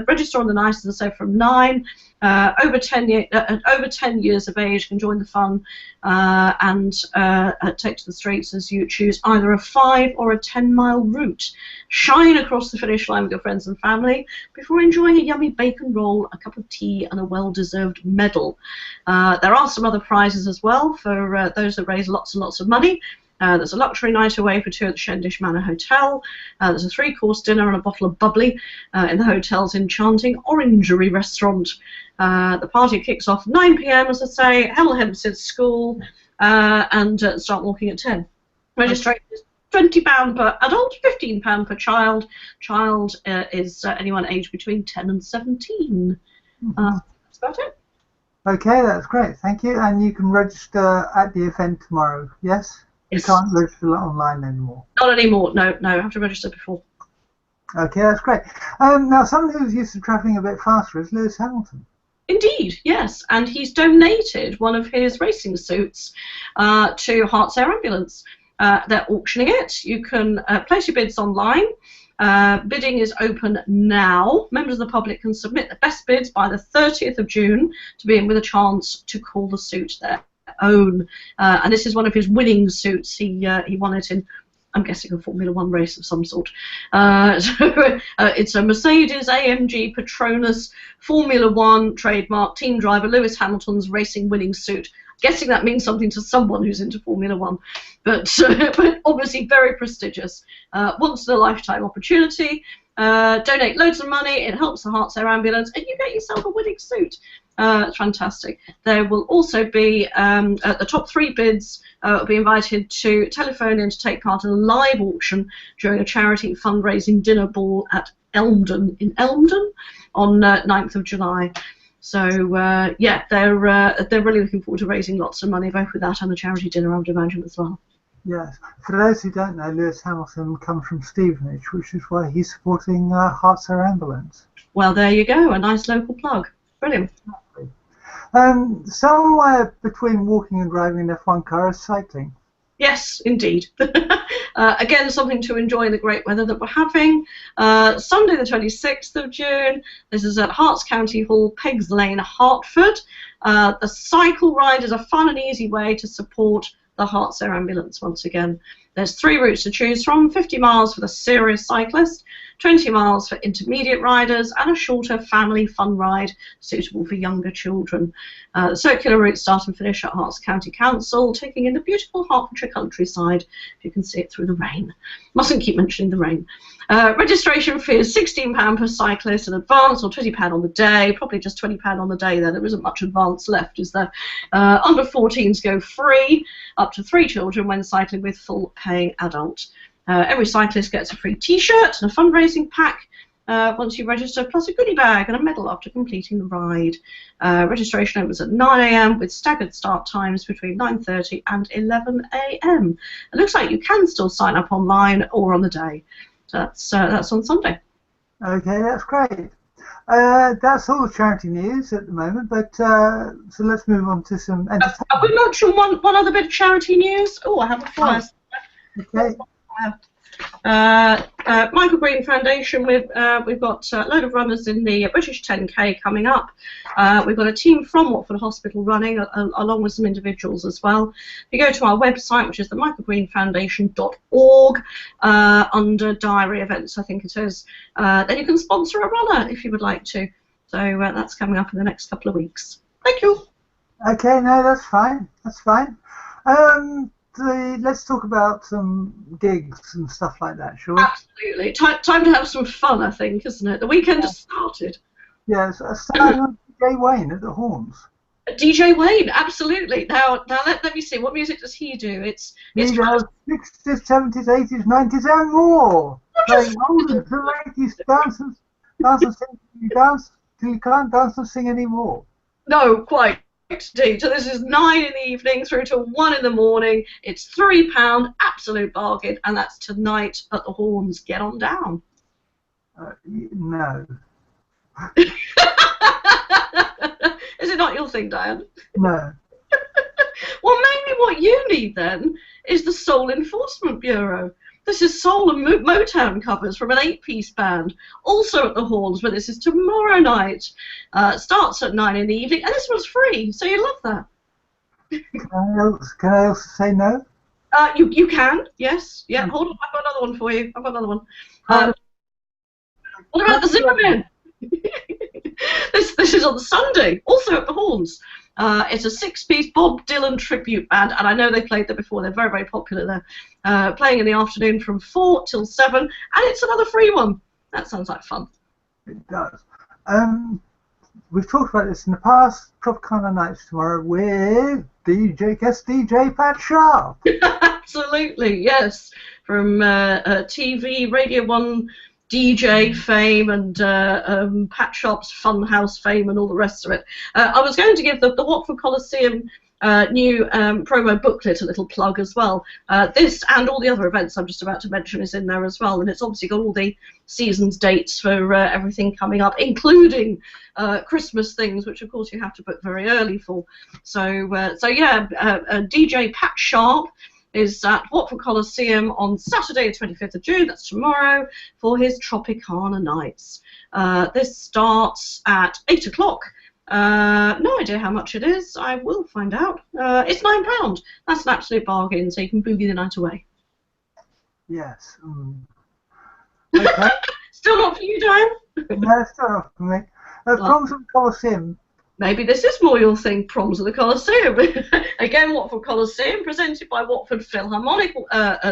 register on the night, as I say, from 9. Over 10 years of age can join the fun and take to the streets as you choose either a 5 or a 10-mile route. Shine across the finish line with your friends and family before enjoying a yummy bacon roll, a cup of tea, and a well-deserved medal. There are some other prizes as well for those that raise lots and lots of money. There's a luxury night away for 2 at the Shendish Manor Hotel. There's a 3-course dinner and a bottle of bubbly in the hotel's enchanting Orangery restaurant. The party kicks off 9 p.m, as I say, Hemel Hempstead School, and start walking at 10. Registration is £20 per adult, £15 per child. Child is anyone aged between 10 and 17. That's about it. Okay, that's great. Thank you. And you can register at the event tomorrow, yes? Yes. You can't register online anymore. Not anymore. No, I have to register before. Okay, that's great. Now, someone who's used to travelling a bit faster is Lewis Hamilton. Indeed, yes, and he's donated one of his racing suits to Herts Air Ambulance. They're auctioning it. You can place your bids online. Bidding is open now. Members of the public can submit the best bids by the 30th of June to be in with a chance to call the suit their own. And this is one of his winning suits. He won it in, I'm guessing, a Formula 1 race of some sort. It's a Mercedes-AMG Petronas Formula 1 trademark team driver Lewis Hamilton's racing winning suit. Guessing that means something to someone who's into Formula 1, but obviously very prestigious. Once in a lifetime opportunity. Donate loads of money, it helps the Herts Air Ambulance, and you get yourself a winning suit. It's fantastic. There will also be, the top 3 bids will be invited to telephone in to take part in a live auction during a charity fundraising dinner ball at Elmdon, on 9th of July. So, yeah, they're really looking forward to raising lots of money, both with that and the charity dinner, I would imagine, as well. Yes. For those who don't know, Lewis Hamilton comes from Stevenage, which is why he's supporting Herts Air Ambulance. Well, there you go, a nice local plug. Brilliant. Somewhere between walking and driving an F1 car is cycling. Yes, indeed. Again, something to enjoy in the great weather that we're having. Sunday the 26th of June, this is at Herts County Hall, Peggs Lane, Hertford. The cycle ride is a fun and easy way to support the Herts Air Ambulance once again. There's 3 routes to choose from, 50 miles for the serious cyclist, 20 miles for intermediate riders, and a shorter family fun ride suitable for younger children. The circular routes start and finish at Herts County Council, taking in the beautiful Hertfordshire countryside, if you can see it through the rain. Mustn't keep mentioning the rain. Registration fee is £16 per cyclist in advance, or £20 on the day, probably just £20 on the day there. There isn't much advance left, is there? Under 14s go free, up to 3 children when cycling with full paying adult. Every cyclist gets a free t-shirt and a fundraising pack once you register, plus a goodie bag and a medal after completing the ride. Registration opens at 9 a.m. with staggered start times between 9:30 and 11 a.m. It looks like you can still sign up online or on the day. So that's on Sunday. Okay, that's great. That's all the charity news at the moment, but so let's move on to some entertainment. We mentioned one other bit of charity news. Oh, I have a flyer. Okay. Michael Green Foundation, we've got a load of runners in the British 10K coming up. We've got a team from Watford Hospital running, along with some individuals as well. If you go to our website, which is the michaelgreenfoundation.org, under diary events, I think it is, then you can sponsor a runner if you would like to. So that's coming up in the next couple of weeks. Thank you. Okay, no, that's fine. That's fine. Let's talk about some gigs and stuff like that, shall we? Absolutely. Time to have some fun, I think, isn't it? The weekend has started. Yes, starting on DJ Wayne at the Horns. DJ Wayne, absolutely. Now let me see. What music does he do? It's He does 60s, 70s, 80s, 90s, and more. Playing older to ladies, dance and sing. You dance till you can't dance and sing anymore. No, quite. Indeed. So this is 9 in the evening through to 1 in the morning. It's £3, absolute bargain, and that's tonight at the Horns. Get on down. No. Is it not your thing, Diane? No. Well, maybe what you need then is the Soul Enforcement Bureau. This is soul and Motown covers from an 8-piece band, also at the Horns, but this is tomorrow night. Starts at 9 in the evening, and this one's free, so you love that. Can I also say no? You can, yes. Yeah, hold on, I've got another one for you. I've got another one. What about the Zimmerman? This is on Sunday, also at the Horns. It's a 6-piece Bob Dylan tribute band, and I know they played there before. They're very, very popular there. Playing in the afternoon from 4 till 7, and it's another free one. That sounds like fun. It does. We've talked about this in the past. Tropicana Nights tomorrow with guest DJ Pat Sharp. Absolutely, yes. From TV, Radio 1 DJ fame and Pat Sharp's Funhouse fame and all the rest of it. I was going to give the Watford Coliseum new promo booklet a little plug as well. This and all the other events I'm just about to mention is in there as well, and it's obviously got all the seasons dates for everything coming up, including Christmas things, which of course you have to book very early for. So yeah, DJ Pat Sharp is at Watford Coliseum on Saturday, 25th of June, that's tomorrow, for his Tropicana Nights. This starts at 8 o'clock. No idea how much it is. I will find out. It's £9. That's an absolute bargain, so you can boogie the night away. Yes. Okay. Still not for you, Diane? No, still not for me. Proms at the Coliseum. Maybe this is more your thing, Proms at the Coliseum. Again, Watford Coliseum, presented by Watford Philharmonic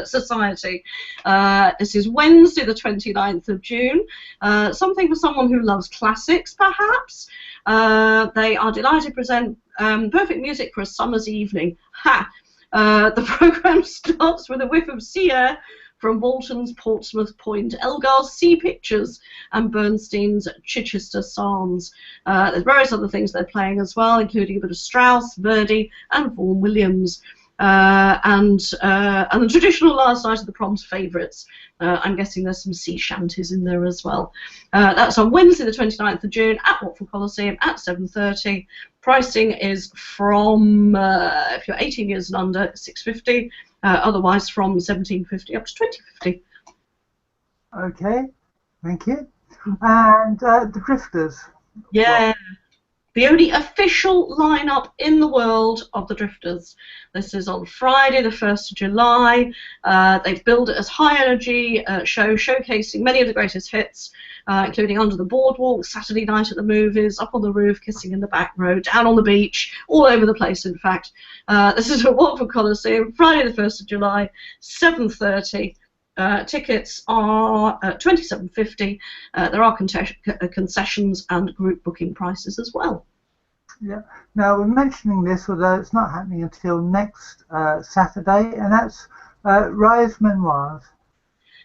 Society. This is Wednesday, the 29th of June. Something for someone who loves classics, perhaps. They are delighted to present perfect music for a summer's evening. Ha! The programme starts with a whiff of sea air from Walton's Portsmouth Point, Elgar's Sea Pictures, and Bernstein's Chichester Psalms. There's various other things they're playing as well, including a bit of Strauss, Verdi, and Vaughan Williams. And the traditional last night of the Proms favourites. I'm guessing there's some sea shanties in there as well. That's on Wednesday the 29th of June at Watford Coliseum at 7:30. Pricing is from, if you're 18 years and under, £6.50. Otherwise from £17.50 up to £20.50. Okay, thank you. And the Drifters. Yeah. The only official lineup in the world of the Drifters. This is on Friday, the 1st of July. They've billed it as high energy show, showcasing many of the greatest hits, including Under the Boardwalk, Saturday Night at the Movies, Up on the Roof, Kissing in the Back Row, Down on the Beach, all over the place, in fact. This is at Watford Coliseum, Friday, the 1st of July, 7:30. Tickets are £27.50. There are concessions and group booking prices as well. Yeah. Now we're mentioning this, although it's not happening until next Saturday, and that's Rise Memoirs.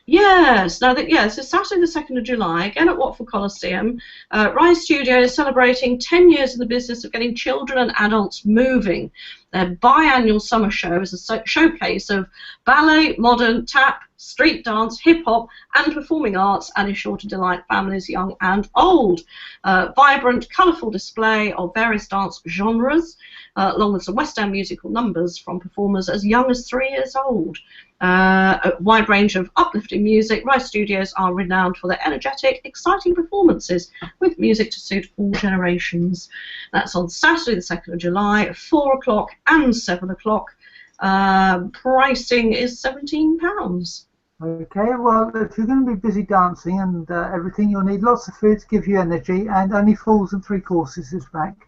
Yes, now it's Saturday the 2nd of July, again at Watford Coliseum. Rise Studio is celebrating 10 years in the business of getting children and adults moving. Their biannual summer show is a showcase of ballet, modern, tap, street dance, hip-hop and performing arts, and is sure to delight families young and old. Vibrant, colourful display of various dance genres, along with some West End musical numbers from performers as young as 3 years old. A wide range of uplifting music. Rice Studios are renowned for their energetic, exciting performances with music to suit all generations. That's on Saturday the 2nd of July, at 4 o'clock and 7 o'clock. Pricing is £17. Okay, well, if you're going to be busy dancing and everything, you'll need lots of food to give you energy, and only Fools and 3 Courses is back.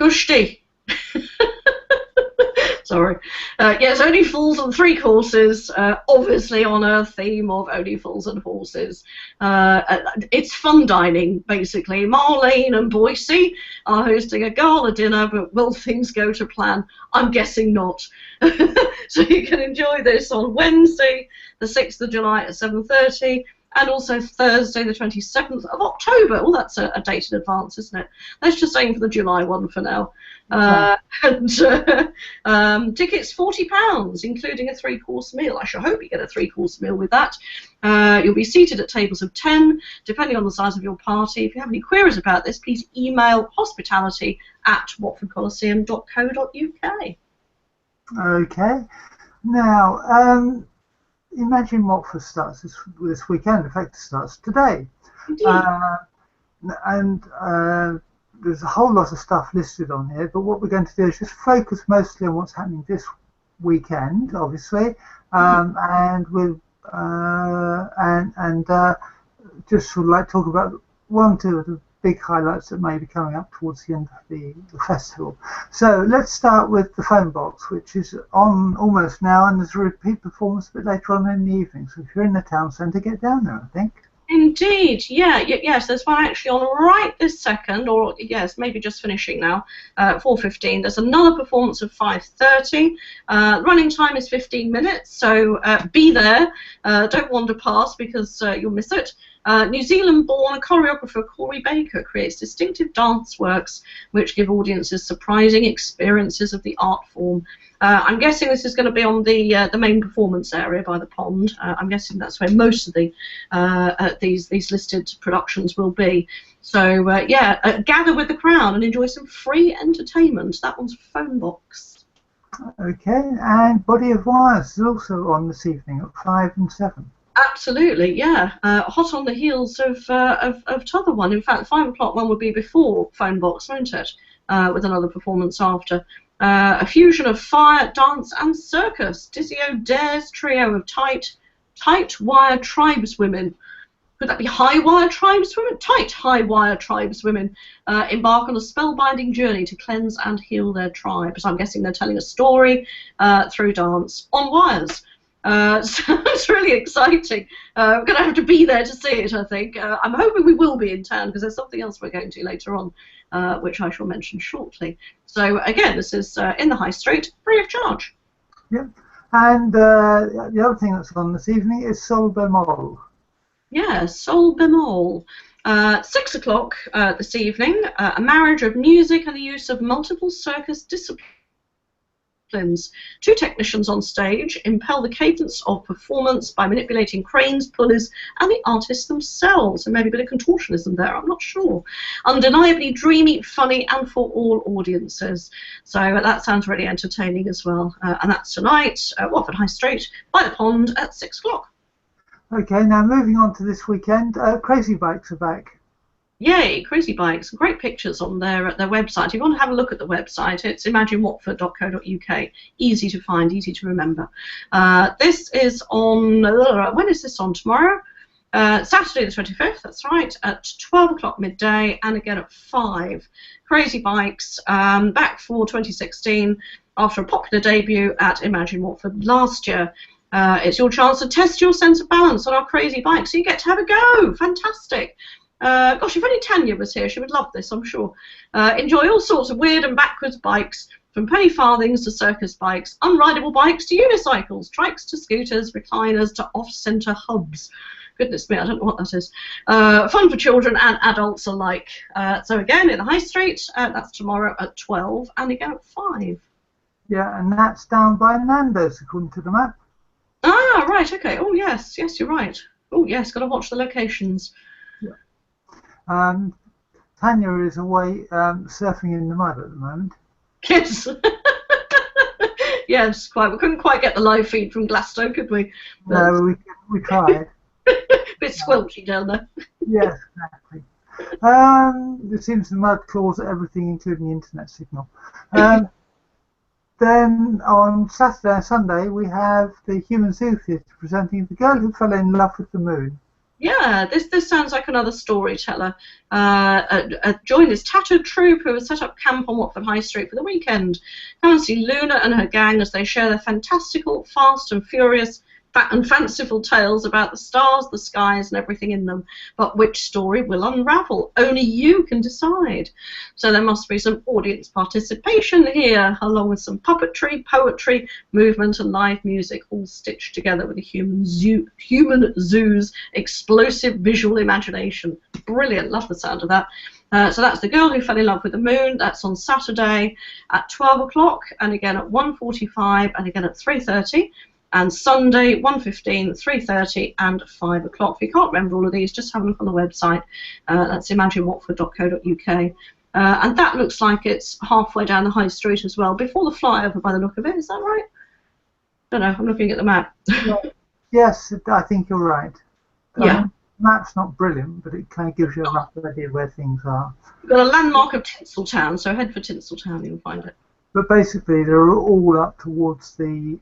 Gushti. Sorry. Yes, Only Fools and 3 Courses, obviously on a theme of Only Fools and Horses. It's fun dining, basically. Marlene and Boise are hosting a gala dinner, but will things go to plan? I'm guessing not. So you can enjoy this on Wednesday, the 6th of July at 7:30. And also Thursday, the 27th of October. Oh, that's a date in advance, isn't it? Let's just aim for the July one for now. Tickets £40, including a 3-course meal. I shall hope you get a 3-course meal with that. You'll be seated at tables of 10, depending on the size of your party. If you have any queries about this, please email hospitality@watfordcoliseum.co.uk. Okay. Now, Imagine Watford starts this weekend. In fact, it starts today. There's a whole lot of stuff listed on here, but what we're going to do is just focus mostly on what's happening this weekend, obviously, and we'll just sort of like talk about 1 or 2 of the big highlights that may be coming up towards the end of the festival. So let's start with the phone box, which is on almost now, and there's a repeat performance a bit later on in the evening. So if you're in the town centre, get down there, I think. Indeed, yes, there's one actually on right this second, or yes, maybe just finishing now, 4:15. There's another performance of 5:30. Running time is 15 minutes, so be there. Don't wander past because you'll miss it. New Zealand-born choreographer Corey Baker creates distinctive dance works which give audiences surprising experiences of the art form. I'm guessing this is going to be on the main performance area by the pond. I'm guessing that's where most of the these listed productions will be. So gather with the crowd and enjoy some free entertainment. That one's Phone Box. Okay, and Body of Wires is also on this evening at 5 and 7. Absolutely, yeah. Hot on the heels of t'other one. In fact, the 5 o'clock one would be before Phone Box, won't it? With another performance after. A fusion of fire, dance, and circus. Dizzy O'Dare's trio of tight wire tribeswomen. Could that be high wire tribeswomen? Tight high wire tribeswomen embark on a spellbinding journey to cleanse and heal their tribes. I'm guessing they're telling a story through dance on wires. So it's really exciting. We're going to have to be there to see it, I think. I'm hoping we will be in town because there's something else we're going to later on, which I shall mention shortly. So again, this is in the High Street, free of charge. Yep. And the other thing that's on this evening is Sol Bemol. Yeah, Sol Bemol. 6 o'clock this evening, a marriage of music and the use of multiple circus disciplines. 2 technicians on stage impel the cadence of performance by manipulating cranes, pulleys, and the artists themselves. And maybe a bit of contortionism there, I'm not sure. Undeniably dreamy, funny, and for all audiences. So that sounds really entertaining as well. And that's tonight at Watford High Street by the pond at 6 o'clock. Okay, now moving on to this weekend, Crazy Bikes are back. Yay, Crazy Bikes. Great pictures on their website. If you want to have a look at the website, it's imaginewatford.co.uk. Easy to find, easy to remember. This is on, when is this on? Tomorrow? Saturday the 25th, that's right, at 12 o'clock midday, and again at 5. Crazy Bikes, back for 2016, after a popular debut at Imagine Watford last year. It's your chance to test your sense of balance on our Crazy Bikes, so you get to have a go. Fantastic. Gosh, if only Tania was here, she would love this, I'm sure. Enjoy all sorts of weird and backwards bikes, from penny farthings to circus bikes, unrideable bikes to unicycles, trikes to scooters, recliners to off-centre hubs. Goodness me, I don't know what that is. Fun for children and adults alike. So again, in the High Street, that's tomorrow at 12, and again at 5. Yeah, and that's down by Nando's, according to the map. Ah, right, okay. Oh, yes, you're right. Oh, yes, got to watch the locations. Tania is away surfing in the mud at the moment. Yes. Yes, quite. We couldn't quite get the live feed from Glasgow, could we? But No, we tried. bit squelchy down there. Yes, exactly. It seems the mud claws at everything, including the internet signal. Then on Saturday and Sunday we have the Human Zoo Theatre presenting The Girl Who Fell in Love with the Moon. Yeah, this sounds like another storyteller. Join this tattooed troupe who has set up camp on Watford High Street for the weekend. Come and see Luna and her gang as they share their fantastical, fast and furious, and fanciful tales about the stars, the skies, and everything in them. But which story will unravel? Only you can decide. So there must be some audience participation here, along with some puppetry, poetry, movement, and live music, all stitched together with the human zoo's explosive visual imagination. Brilliant, love the sound of that. So that's The Girl Who Fell in Love with the Moon. That's on Saturday at 12 o'clock, and again at 1:45, and again at 3:30. And Sunday, 1:15, 3:30, and 5 o'clock. If you can't remember all of these, just have a look on the website. That's imaginewatford.co.uk. And that looks like it's halfway down the high street as well, before the flyover by the look of it. Is that right? I don't know, I'm looking at the map. Yes, I think you're right. Yeah. The map's not brilliant, but it kind of gives you a rough idea where things are. You've got a landmark of Tinseltown, so head for Tinseltown, you'll find it. But basically, they're all up towards the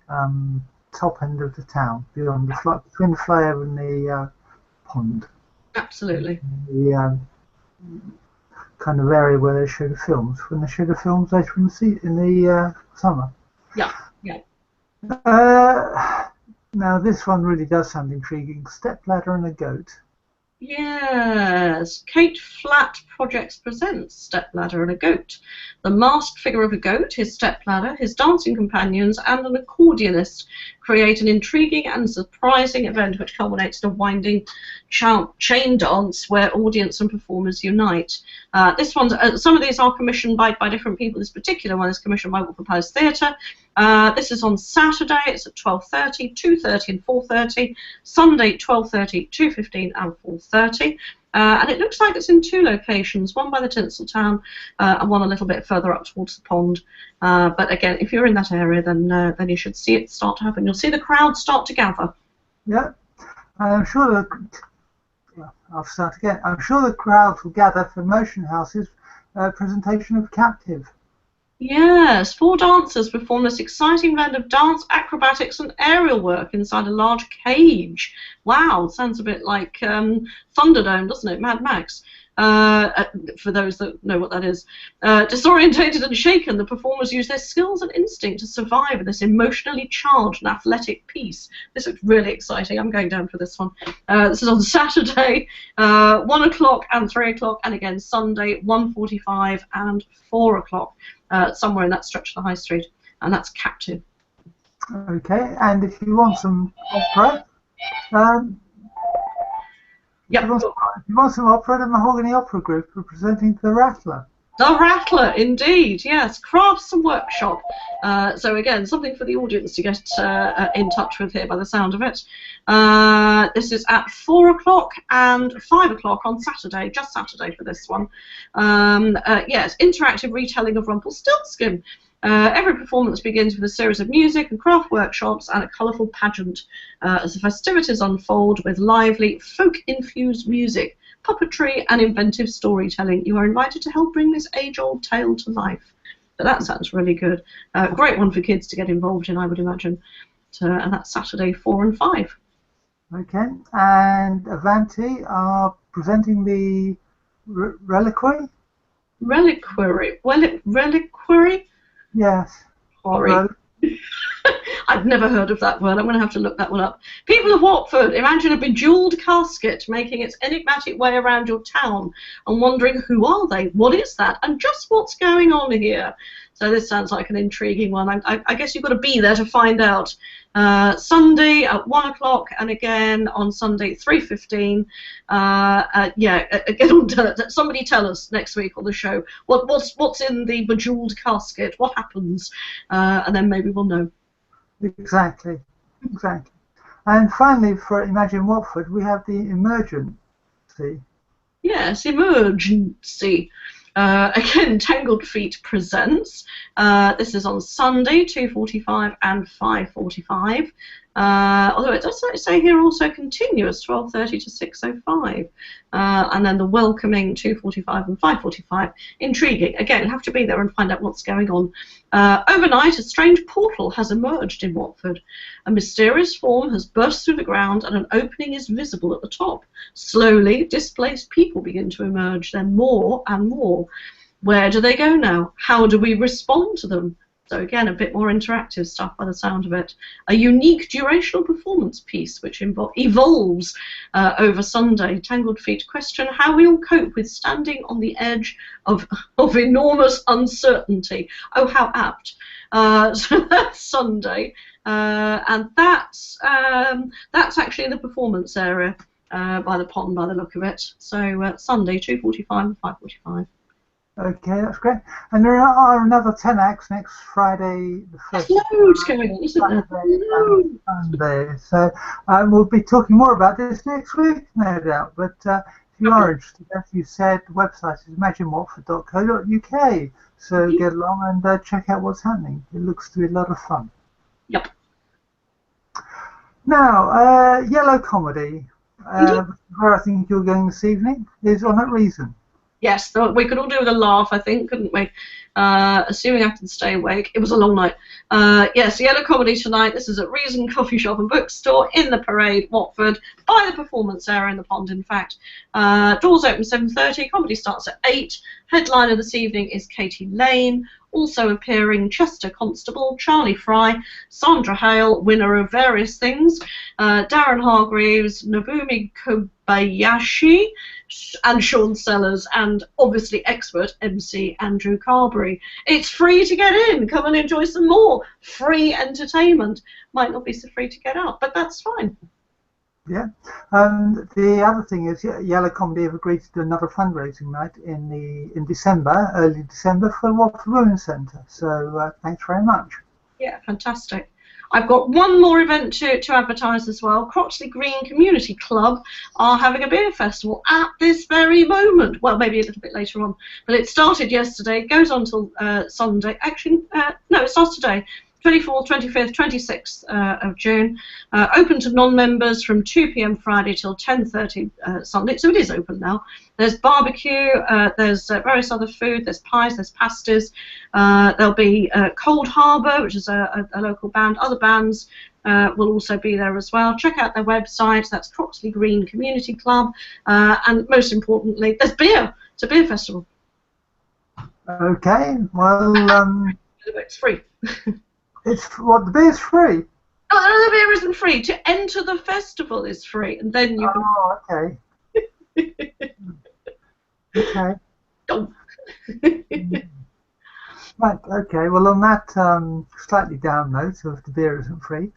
top end of the town, beyond the between the flyover and the pond. Absolutely. The kind of area where they show the films, when they show the films later in the summer. Yeah. Now this one really does sound intriguing. Stepladder and a Goat. Yes, Kate Flatt Projects presents Stepladder and a Goat. The masked figure of a goat, his stepladder, his dancing companions, and an accordionist create an intriguing and surprising event which culminates in a winding chain dance where audience and performers unite. This one's some of these are commissioned by different people. This particular one is commissioned by Watford Palace Theatre. This is on Saturday. It's at 12:30, 2:30, and 4:30. Sunday, 12:30, 2:15, and 4:30. And it looks like it's in two locations, one by the Tinseltown and one a little bit further up towards the pond. But again, if you're in that area, then you should see it start to happen. You'll see the crowd start to gather. Yeah, I'm sure I'll start again. I'm sure the crowds will gather for Motion House's presentation of Captive. Yes, 4 dancers perform this exciting blend of dance, acrobatics, and aerial work inside a large cage. Wow, sounds a bit like Thunderdome, doesn't it? Mad Max. For those that know what that is. Disorientated and shaken, the performers use their skills and instinct to survive in this emotionally charged and athletic piece. This looks really exciting. I'm going down for this one. This is on Saturday, 1 o'clock and 3 o'clock, and again Sunday, 1:45 and 4 o'clock. Somewhere in that stretch of the high street, and that's Captive. Okay, and if you want some opera, Yep. if you want some opera, the Mahogany Opera Group are presenting The Rattler. The Rattler, indeed, yes. Crafts and workshop. So again, something for the audience to get in touch with here by the sound of it. This is at 4 o'clock and 5 o'clock on Saturday, just Saturday for this one. Yes, interactive retelling of Rumpelstiltskin. Every performance begins with a series of music and craft workshops and a colourful pageant as the festivities unfold with lively, folk-infused music, puppetry and inventive storytelling. You are invited to help bring this age-old tale to life. But that sounds really good. Great one for kids to get involved in, I would imagine. And that's Saturday, 4 and 5. Okay, and Avanti are presenting the Reliquary? Reliquary? Yes. Sorry. I've never heard of that word. I'm going to have to look that one up. People of Watford, imagine a bejeweled casket making its enigmatic way around your town and wondering who are they, what is that, and just what's going on here. So this sounds like an intriguing one. I guess you've got to be there to find out. Sunday at 1 o'clock and again on Sunday 3:15. Somebody tell us next week on the show what's in the bejeweled casket, what happens, and then maybe we'll know. Exactly. And finally, for Imagine Watford, we have the emergency. Yes, emergency. Again, Tangled Feet presents. This is on Sunday, 2:45 and 5:45. Although it does say here also continuous, 12:30 to 6:05. And then the welcoming, 2:45 and 5:45. Intriguing. Again, you'll have to be there and find out what's going on. Overnight, a strange portal has emerged in Watford. A mysterious form has burst through the ground and an opening is visible at the top. Slowly, displaced people begin to emerge, then more and more. Where do they go now? How do we respond to them? So again, a bit more interactive stuff by the sound of it. A unique durational performance piece which evolves over Sunday. Tangled Feet question how we all cope with standing on the edge of enormous uncertainty. Oh, how apt. So that's Sunday. And that's actually in the performance area by the pond by the look of it. So Sunday, 2:45 and 5:45. Okay, that's great. And there are another 10 acts next Friday. There's loads going on, isn't there? Sunday. So we'll be talking more about this next week, no doubt. But if you are interested, as you said, the website is imaginewatford.co.uk. So get along and check out what's happening. It looks to be a lot of fun. Yep. Now, Yellow Comedy, where I think you're going this evening, is On That Reason. Yes, we could all do with a laugh, I think, couldn't we? Assuming I can stay awake. It was a long night. Yes, Yellow Comedy tonight. This is at Reason Coffee Shop and Bookstore in the Parade, Watford, by the performance area in the pond, in fact. Doors open 7:30, comedy starts at 8. Headliner this evening is Katie Lane. Also appearing Chester Constable, Charlie Fry, Sandra Hale, winner of various things, Darren Hargreaves, Nobumi Kobayashi, and Sean Sellers, and obviously expert MC Andrew Carberry. It's free to get in. Come and enjoy some more free entertainment. Might not be so free to get out, but that's fine. Yeah. The other thing is Yellow Comedy have agreed to do another fundraising night in December, early December, for the Watford Women's Centre. So thanks very much. Yeah, fantastic. I've got one more event to advertise as well. Croxley Green Community Club are having a beer festival at this very moment. Well, maybe a little bit later on. But it started yesterday, goes on till Sunday. Actually, no, it starts today. 24th, 25th, 26th of June. Open to non-members from 2 p.m. Friday till 10:30 Sunday. So it is open now. There's barbecue, there's various other food, there's pies, there's pasties. There'll be Cold Harbour, which is a local band. Other bands will also be there as well. Check out their website. That's Croxley Green Community Club. And most importantly, there's beer. It's a beer festival. Okay, well... it's free. It's what, the beer's free? Oh, the beer isn't free. To enter the festival is free, and then you can... Oh, okay. Okay. Right, okay, well on that slightly down note of the beer isn't free...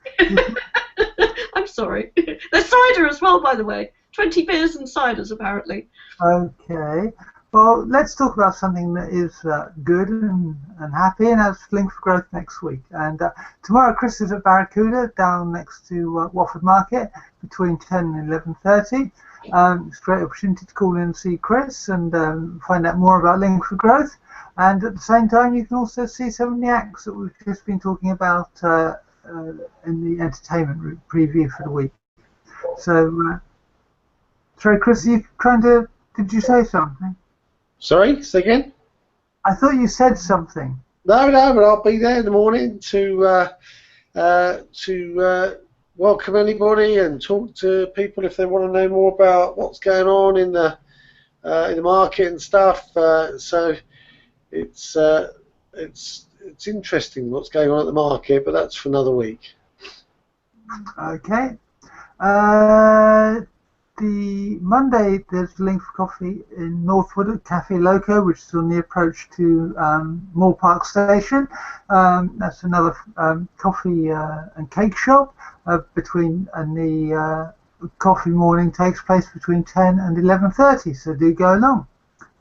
I'm sorry. There's cider as well, by the way. 20 beers and ciders, apparently. Okay. Well, let's talk about something that is good and happy, and that's Link for Growth next week. And tomorrow, Chris is at Barracuda, down next to Watford Market, between 10 and 11:30. It's a great opportunity to call in and see Chris and find out more about Link for Growth. And at the same time, you can also see some of the acts that we've just been talking about in the entertainment preview for the week. So, sorry, Chris, are you trying to... Did you say something? Sorry, say again? I thought you said something. No, but I'll be there in the morning to welcome anybody and talk to people if they want to know more about what's going on in the market and stuff. So it's interesting what's going on at the market, but that's for another week. Okay. The Monday, there's Link for Coffee in Northwood at Cafe Loco, which is on the approach to Moore Park Station. That's another coffee and cake shop. The coffee morning takes place between 10 and 11:30, so do go along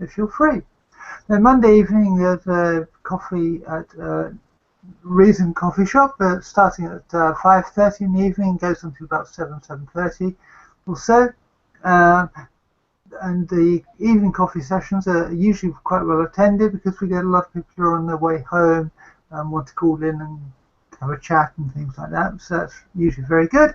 if you're free. Then Monday evening, there's coffee at Reason Coffee Shop, starting at 5:30 in the evening, goes until about 7:30 or so. And the evening coffee sessions are usually quite well attended because we get a lot of people who are on their way home and want to call in and have a chat and things like that. So that's usually very good.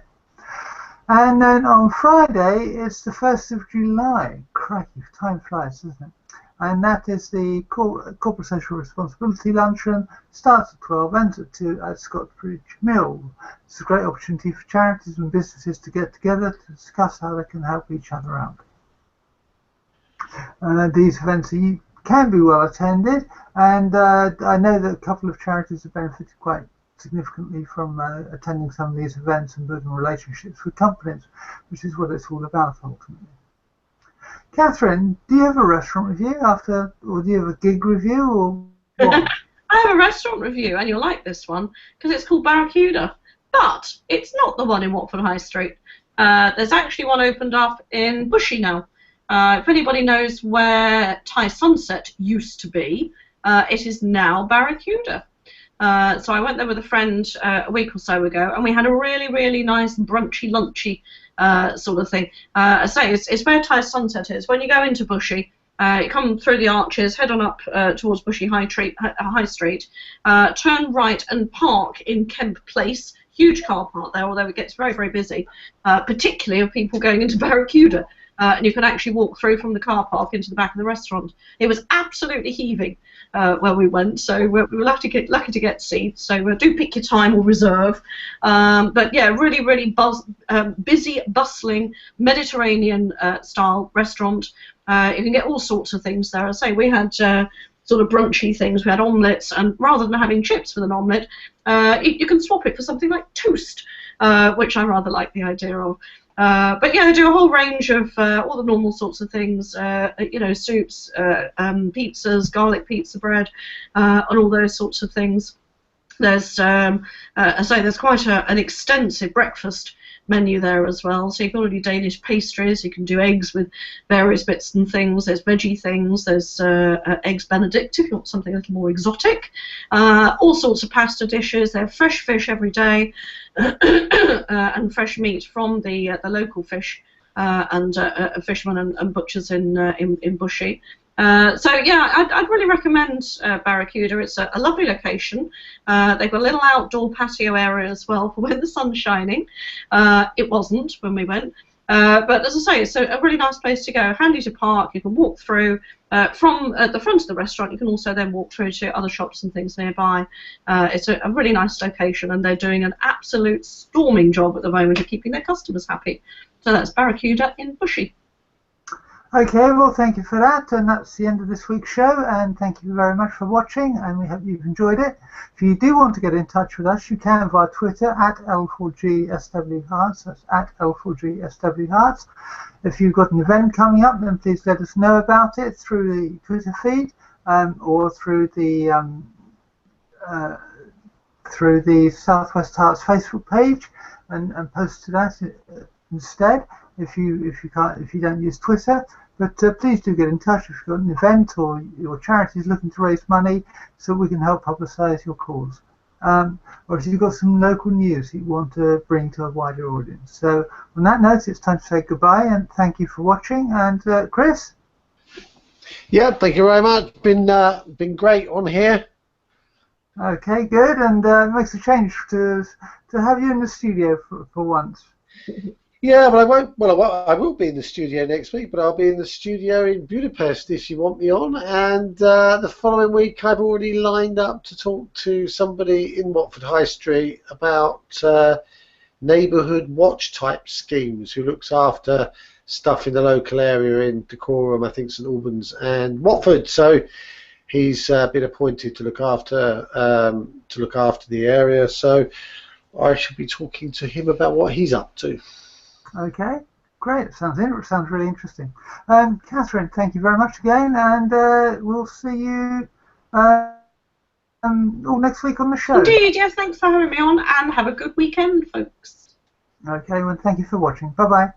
And then on Friday, it's the 1st of July. Crikey, time flies, doesn't it? And that is the Corporate Social Responsibility Luncheon. Starts at 12, ends at 2 at Scottbridge Mill. It's a great opportunity for charities and businesses to get together to discuss how they can help each other out. These events can be well attended, and I know that a couple of charities have benefited quite significantly from attending some of these events and building relationships with companies, which is what it's all about ultimately. Catherine, do you have a restaurant review or do you have a gig review, or what? I have a restaurant review, and you'll like this one because it's called Barracuda, but it's not the one in Watford High Street. There's actually one opened up in Bushey now. If anybody knows where Thai Sunset used to be, it is now Barracuda. So I went there with a friend a week or so ago, and we had a really, really nice brunchy, lunchy sort of thing. I say it's where Thai Sunset is. When you go into Bushey, you come through the arches, head on up towards Bushey High Street, turn right and park in Kemp Place. Huge car park there, although it gets very, very busy, particularly of people going into Barracuda. And you can actually walk through from the car park into the back of the restaurant. It was absolutely heaving where we went, so we were lucky to get seats. So do pick your time or reserve. But yeah, really, really busy, bustling Mediterranean style restaurant. You can get all sorts of things there. I say we had sort of brunchy things. We had omelettes, and rather than having chips with an omelette, you can swap it for something like toast, which I rather like the idea of. But yeah, they do a whole range of all the normal sorts of things, soups, pizzas, garlic pizza bread, and all those sorts of things. There's, I say, there's quite an extensive breakfast menu there as well. So you can do Danish pastries, you can do eggs with various bits and things. There's veggie things. There's eggs Benedict if you want something a little more exotic. All sorts of pasta dishes. They have fresh fish every day. And fresh meat from the local fish and fishermen and butchers in Bushey. So yeah, I'd really recommend Barracuda. It's a lovely location. They've got a little outdoor patio area as well for when the sun's shining. It wasn't when we went. But as I say, it's a really nice place to go. Handy to park. You can walk through from the front of the restaurant. You can also then walk through to other shops and things nearby. It's a really nice location, and they're doing an absolute storming job at the moment of keeping their customers happy. So that's Barracuda in Bushey. Okay, well, thank you for that, and that's the end of this week's show, and thank you very much for watching, and we hope you've enjoyed it. If you do want to get in touch with us, you can via Twitter at L4GSWHearts, that's at L4GSWHearts. If you've got an event coming up, then please let us know about it through the Twitter feed, or through the Southwest Hearts Facebook page, and post to that instead. If you don't use Twitter, but please do get in touch if you've got an event or your charity is looking to raise money so we can help publicise your cause. Or if you've got some local news that you want to bring to a wider audience. So on that note, it's time to say goodbye and thank you for watching. And Chris? Yeah, thank you very much. Been great on here. Okay, good, and it makes a change to have you in the studio for once. Yeah, but I won't. Well, I will be in the studio next week, but I'll be in the studio in Budapest if you want me on. And the following week, I've already lined up to talk to somebody in Watford High Street about neighbourhood watch type schemes, who looks after stuff in the local area in Dacorum, I think St Albans and Watford. So he's been appointed to look after the area. So I shall be talking to him about what he's up to. Okay, great. Sounds really interesting. Catherine, thank you very much again, and we'll see you all next week on the show. Indeed, yes. Thanks for having me on, and have a good weekend, folks. Okay, well, thank you for watching. Bye bye.